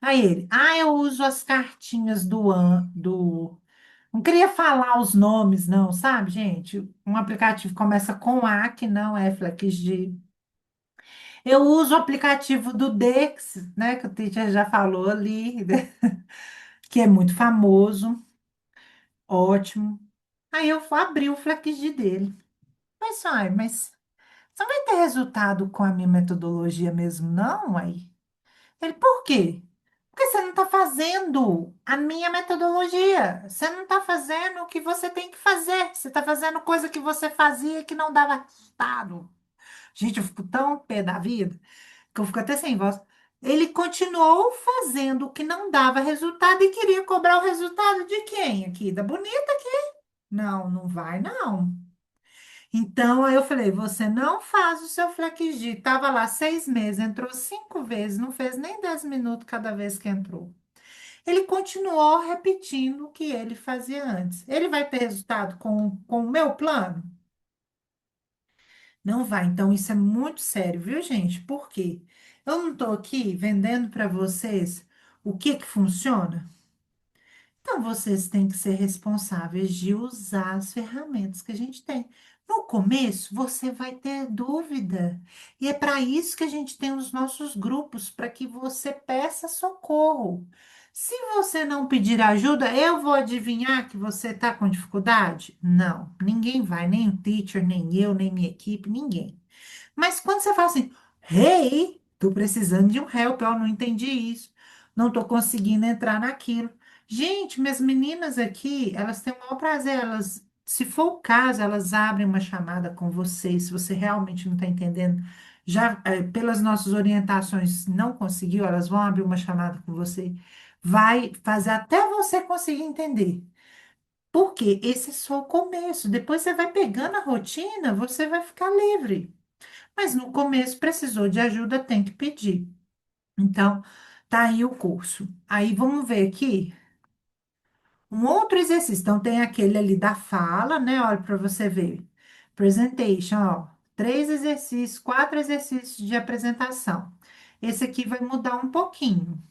Aí ele, eu uso as cartinhas do. Não queria falar os nomes, não, sabe, gente? Um aplicativo começa com A, que não é FlexG. Eu uso o aplicativo do Dex, né? Que o teacher já falou ali, que é muito famoso, ótimo. Aí eu abri o FlexG dele. Mas você não vai ter resultado com a minha metodologia mesmo, não, aí? Ele, por quê? Porque você não está fazendo a minha metodologia. Você não está fazendo o que você tem que fazer. Você está fazendo coisa que você fazia que não dava resultado. Gente, eu fico tão pé da vida que eu fico até sem voz. Ele continuou fazendo o que não dava resultado e queria cobrar o resultado de quem aqui? Da bonita aqui? Não, não vai, não. Então, aí eu falei, você não faz o seu FlexG. Tava lá 6 meses, entrou 5 vezes, não fez nem 10 minutos cada vez que entrou. Ele continuou repetindo o que ele fazia antes. Ele vai ter resultado com o meu plano? Não vai. Então, isso é muito sério, viu, gente? Por quê? Eu não estou aqui vendendo para vocês o que que funciona. Então, vocês têm que ser responsáveis de usar as ferramentas que a gente tem. No começo, você vai ter dúvida. E é para isso que a gente tem os nossos grupos, para que você peça socorro. Se você não pedir ajuda, eu vou adivinhar que você está com dificuldade? Não, ninguém vai, nem o teacher, nem eu, nem minha equipe, ninguém. Mas quando você fala assim, hey, tô precisando de um help, eu não entendi isso, não tô conseguindo entrar naquilo. Gente, minhas meninas aqui, elas têm o maior prazer, elas, se for o caso, elas abrem uma chamada com você, se você realmente não está entendendo, já pelas nossas orientações não conseguiu, elas vão abrir uma chamada com você, vai fazer até você conseguir entender. Porque esse é só o começo. Depois você vai pegando a rotina, você vai ficar livre. Mas no começo precisou de ajuda, tem que pedir. Então, tá aí o curso. Aí vamos ver aqui um outro exercício. Então, tem aquele ali da fala, né? Olha para você ver. Presentation, ó. 3 exercícios, 4 exercícios de apresentação. Esse aqui vai mudar um pouquinho.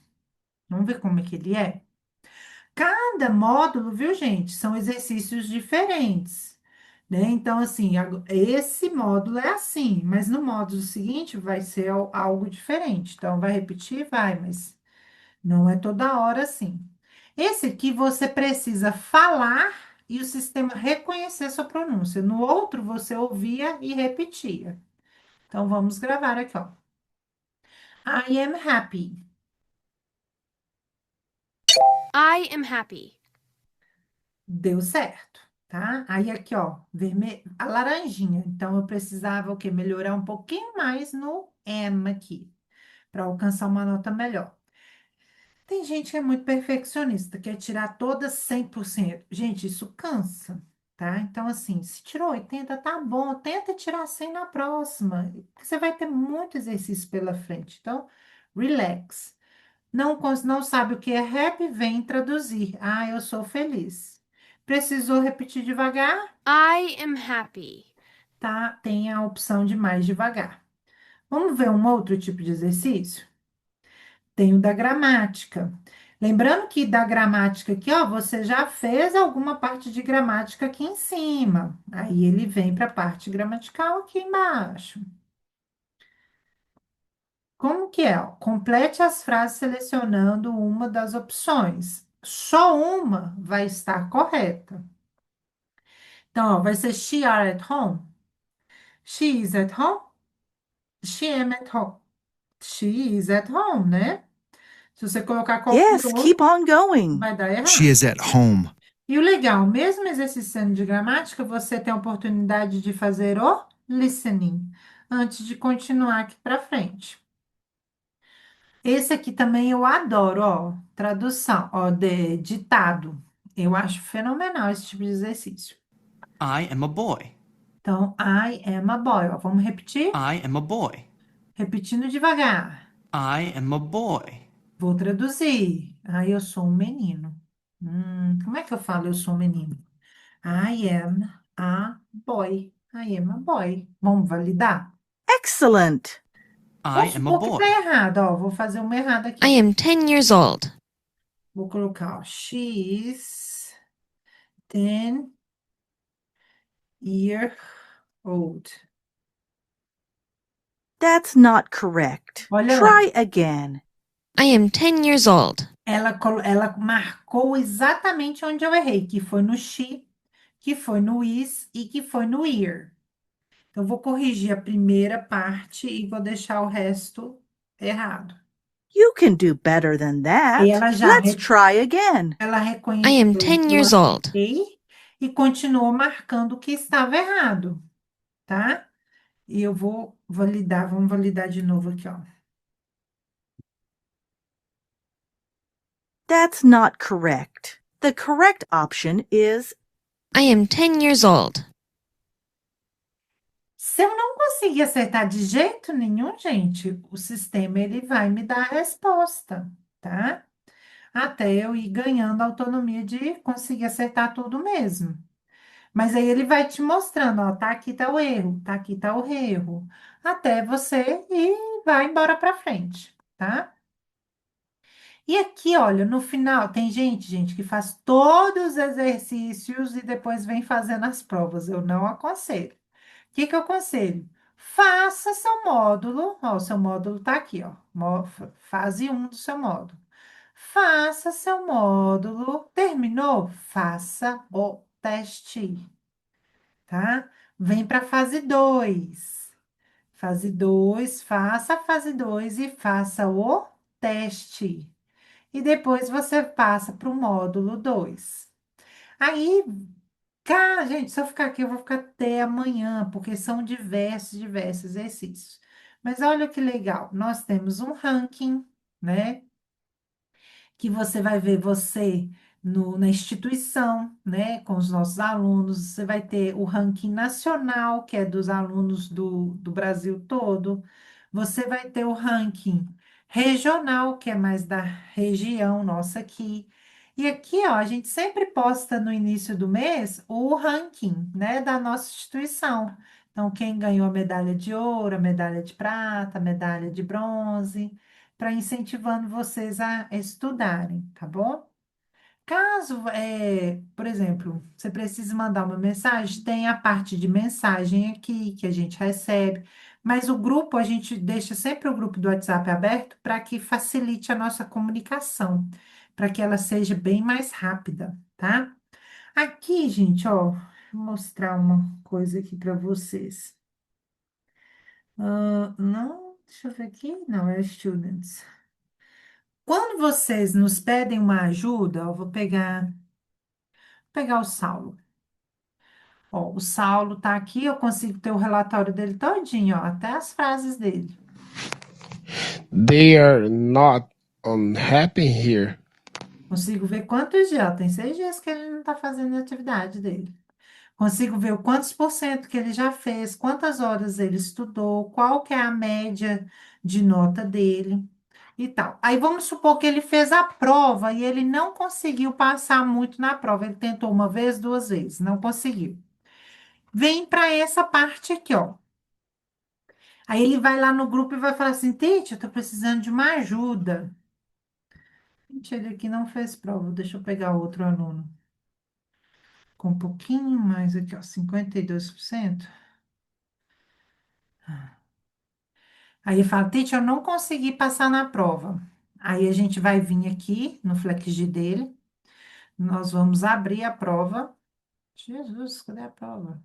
Vamos ver como é que ele é. Cada módulo, viu, gente, são exercícios diferentes, né? Então, assim, esse módulo é assim, mas no módulo seguinte vai ser algo diferente. Então, vai repetir? Vai, mas não é toda hora assim. Esse aqui você precisa falar e o sistema reconhecer sua pronúncia. No outro, você ouvia e repetia. Então, vamos gravar aqui, ó. I am happy. I am happy. Deu certo, tá? Aí aqui, ó, vermelho, a laranjinha. Então, eu precisava o quê? Melhorar um pouquinho mais no am aqui, para alcançar uma nota melhor. Tem gente que é muito perfeccionista, quer tirar todas 100%. Gente, isso cansa, tá? Então, assim, se tirou 80, tá bom. Tenta tirar 100 na próxima, porque você vai ter muito exercício pela frente. Então, relax. Não sabe o que é rap? Vem traduzir. Eu sou feliz. Precisou repetir devagar? I am happy. Tá? Tem a opção de mais devagar. Vamos ver um outro tipo de exercício? Tem o da gramática. Lembrando que da gramática aqui, ó, você já fez alguma parte de gramática aqui em cima. Aí ele vem para a parte gramatical aqui embaixo. Como que é? Ó? Complete as frases selecionando uma das opções. Só uma vai estar correta. Então, ó, vai ser she are at home, she is at home, she am at home, she is at home, né? Se você colocar qualquer Yes, outro, keep on going. vai dar She errado. is at home. E o legal, mesmo exercício de gramática, você tem a oportunidade de fazer o listening antes de continuar aqui para frente. Esse aqui também eu adoro, ó, tradução, ó, de ditado. Eu acho fenomenal esse tipo de exercício. I am a boy. Então, I am a boy, ó, vamos repetir? I am a boy. Repetindo devagar. I am a boy. Vou traduzir. Eu sou um menino. Como é que eu falo eu sou um menino? I am a boy. I am a boy. Vamos validar? Excellent. I Vamos am a supor que tá boy. errado, ó. Vou fazer uma errada I aqui. am 10 years old. Vou colocar, ó, she's 10 year old. That's not correct. Olha lá. Try again. I am 10 years old. Ela marcou exatamente onde eu errei, que foi no she, que foi no is e que foi no year. Então, eu vou corrigir a primeira parte e vou deixar o resto errado. You can do better than E that. ela já Let's try again. ela I am reconheceu 10 que eu years old. acertei e continuou marcando o que estava errado, tá? E eu vou validar, vamos validar de novo aqui, ó. That's not correct. The correct option is I am 10 years old. Se eu não conseguir acertar de jeito nenhum, gente, o sistema ele vai me dar a resposta, tá? Até eu ir ganhando a autonomia de conseguir acertar tudo mesmo. Mas aí ele vai te mostrando, ó, tá aqui tá o erro, tá aqui tá o erro, até você ir vai embora para frente, tá? E aqui, olha, no final, tem gente, que faz todos os exercícios e depois vem fazendo as provas. Eu não aconselho. O que que eu aconselho? Faça seu módulo, ó, o seu módulo tá aqui, ó, fase um do seu módulo. Faça seu módulo, terminou? Faça o teste, tá? Vem para fase 2. Fase 2, faça a fase 2 e faça o teste. E depois você passa para o módulo 2. Aí, cara, gente, se eu ficar aqui, eu vou ficar até amanhã, porque são diversos exercícios. Mas olha que legal, nós temos um ranking, né? Que você vai ver você na instituição, né, com os nossos alunos, você vai ter o ranking nacional, que é dos alunos do Brasil todo, você vai ter o ranking regional, que é mais da região nossa aqui. E aqui, ó, a gente sempre posta no início do mês o ranking, né, da nossa instituição. Então, quem ganhou a medalha de ouro, a medalha de prata, a medalha de bronze para incentivando vocês a estudarem, tá bom? Caso, por exemplo, você precise mandar uma mensagem, tem a parte de mensagem aqui que a gente recebe, mas o grupo, a gente deixa sempre o grupo do WhatsApp aberto para que facilite a nossa comunicação, para que ela seja bem mais rápida, tá? Aqui, gente, ó, vou mostrar uma coisa aqui para vocês. Não, deixa eu ver aqui, não, é students. Quando vocês nos pedem uma ajuda, eu vou pegar o Saulo. Ó, o Saulo tá aqui, eu consigo ter o relatório dele todinho, ó, até as frases dele. They are not unhappy here. Consigo ver quantos dias, ó, tem 6 dias que ele não tá fazendo a atividade dele. Consigo ver o quantos por cento que ele já fez, quantas horas ele estudou, qual que é a média de nota dele e tal. Aí vamos supor que ele fez a prova e ele não conseguiu passar muito na prova. Ele tentou uma vez, 2 vezes, não conseguiu. Vem para essa parte aqui, ó. Aí ele vai lá no grupo e vai falar assim: Tite, eu tô precisando de uma ajuda. Gente, ele aqui não fez prova. Deixa eu pegar outro aluno. Com um pouquinho mais aqui, ó, 52%. Aí ele fala: Tite, eu não consegui passar na prova. Aí a gente vai vir aqui no FlexG dele. Nós vamos abrir a prova. Jesus, cadê a prova?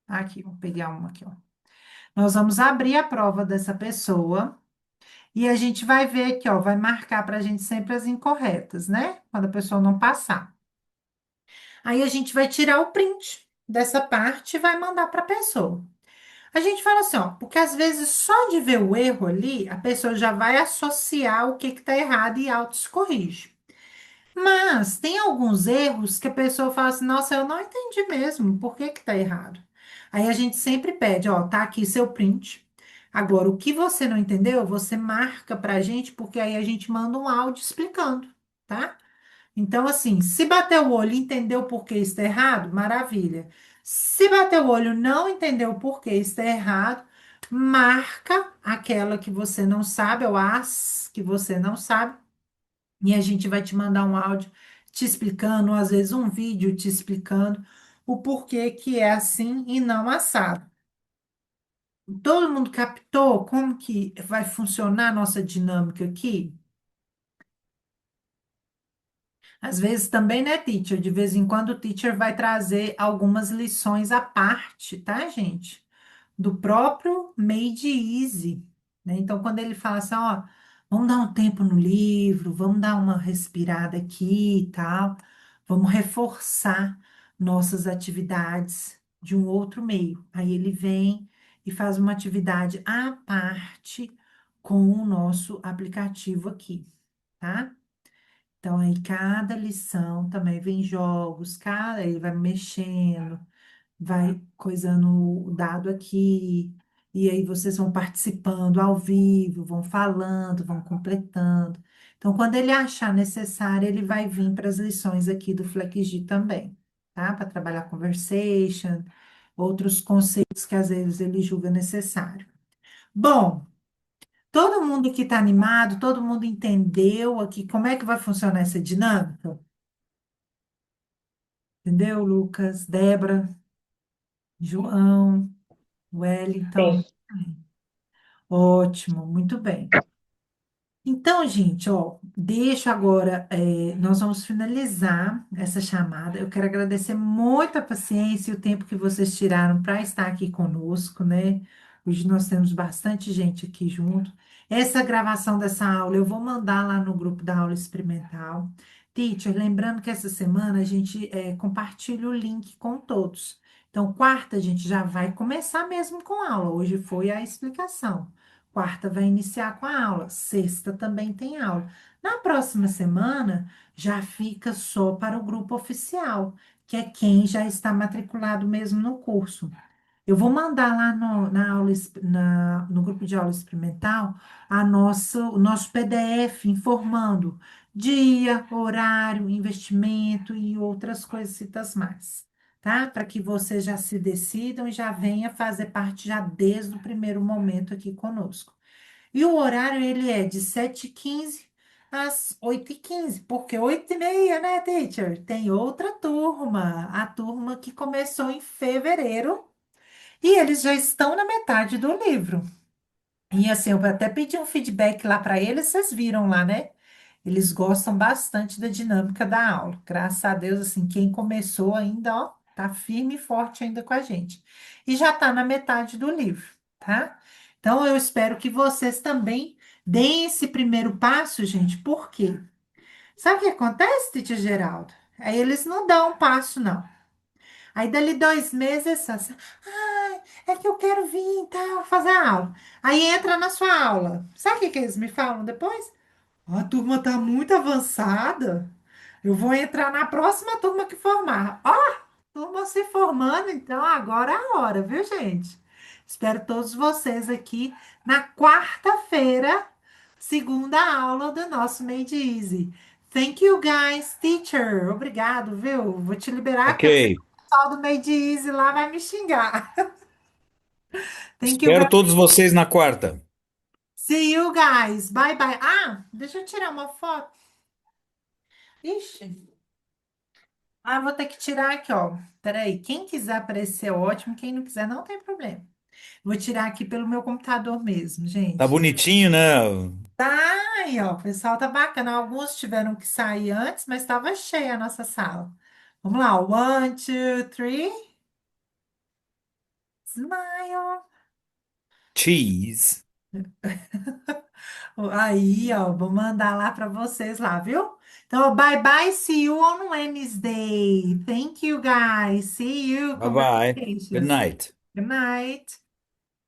Aqui, vou pegar uma aqui, ó. Nós vamos abrir a prova dessa pessoa. E a gente vai ver aqui, ó, vai marcar para a gente sempre as incorretas, né? Quando a pessoa não passar. Aí a gente vai tirar o print dessa parte e vai mandar para a pessoa. A gente fala assim, ó, porque às vezes só de ver o erro ali, a pessoa já vai associar o que está errado e auto se corrige. Mas tem alguns erros que a pessoa fala assim, nossa, eu não entendi mesmo, por que que tá errado? Aí a gente sempre pede, ó, tá aqui seu print. Agora, o que você não entendeu, você marca pra gente, porque aí a gente manda um áudio explicando, tá? Então, assim, se bater o olho e entendeu por que está errado, maravilha. Se bater o olho e não entendeu por que está errado, marca aquela que você não sabe, ou as que você não sabe, e a gente vai te mandar um áudio te explicando, ou às vezes um vídeo te explicando o porquê que é assim e não assado. Todo mundo captou como que vai funcionar a nossa dinâmica aqui? Às vezes também, né, teacher? De vez em quando o teacher vai trazer algumas lições à parte, tá, gente? Do próprio Made Easy, né? Então, quando ele fala assim, ó, vamos dar um tempo no livro, vamos dar uma respirada aqui e tal, vamos reforçar nossas atividades de um outro meio. Aí ele vem e faz uma atividade à parte com o nosso aplicativo aqui, tá? Então, aí cada lição também vem jogos, cada ele vai mexendo, vai coisando o dado aqui, e aí vocês vão participando ao vivo, vão falando, vão completando. Então, quando ele achar necessário, ele vai vir para as lições aqui do FlexG também, tá? Para trabalhar conversation, outros conceitos que às vezes ele julga necessário. Bom, todo mundo que está animado, todo mundo entendeu aqui como é que vai funcionar essa dinâmica? Entendeu, Lucas, Débora, João, Wellington? Sim. Ótimo, muito bem. Então, gente, ó, deixa agora, nós vamos finalizar essa chamada. Eu quero agradecer muito a paciência e o tempo que vocês tiraram para estar aqui conosco, né? Hoje nós temos bastante gente aqui junto. Essa gravação dessa aula eu vou mandar lá no grupo da aula experimental. Teacher, lembrando que essa semana a gente compartilha o link com todos. Então, quarta a gente já vai começar mesmo com a aula. Hoje foi a explicação. Quarta vai iniciar com a aula, sexta também tem aula. Na próxima semana já fica só para o grupo oficial, que é quem já está matriculado mesmo no curso. Eu vou mandar lá na aula, no grupo de aula experimental o nosso PDF informando dia, horário, investimento e outras coisitas mais, tá? Para que vocês já se decidam e já venha fazer parte já desde o primeiro momento aqui conosco. E o horário, ele é de 7h15 às 8h15, porque 8h30, né, teacher? Tem outra turma, a turma que começou em fevereiro, e eles já estão na metade do livro. E assim, eu até pedi um feedback lá para eles, vocês viram lá, né? Eles gostam bastante da dinâmica da aula. Graças a Deus, assim, quem começou ainda, ó, tá firme e forte ainda com a gente. E já tá na metade do livro, tá? Então, eu espero que vocês também deem esse primeiro passo, gente. Por quê? Sabe o que acontece, Titi Geraldo? Aí eles não dão um passo, não. Aí, dali 2 meses, assim, ai, é que eu quero vir, tal, fazer a aula. Aí entra na sua aula. Sabe o que que eles me falam depois? A turma está muito avançada. Eu vou entrar na próxima turma que formar. Ó, turma se formando, então agora é a hora, viu, gente? Espero todos vocês aqui na quarta-feira, segunda aula do nosso Made Easy. Thank you, guys. Teacher, obrigado, viu? Vou te liberar, Ok. porque o pessoal do Made Easy lá vai me xingar. Thank you, Espero guys. todos vocês na quarta. See you, guys. Bye, bye. Ah, deixa eu tirar uma foto. Ixi. Ah, vou ter que tirar aqui, ó. Peraí, quem quiser aparecer, ótimo. Quem não quiser, não tem problema. Vou tirar aqui pelo meu computador mesmo, Tá gente. bonitinho, né? Tá aí, ó. O pessoal tá bacana. Alguns tiveram que sair antes, mas estava cheia a nossa sala. Vamos lá, ó. 1, 2, 3. Smile. Cheese. Aí, ó, vou mandar lá para vocês lá, viu? Então, bye bye, see you on Wednesday. Thank you, guys. See you. Bye bye. Good Congratulations. night. Good night.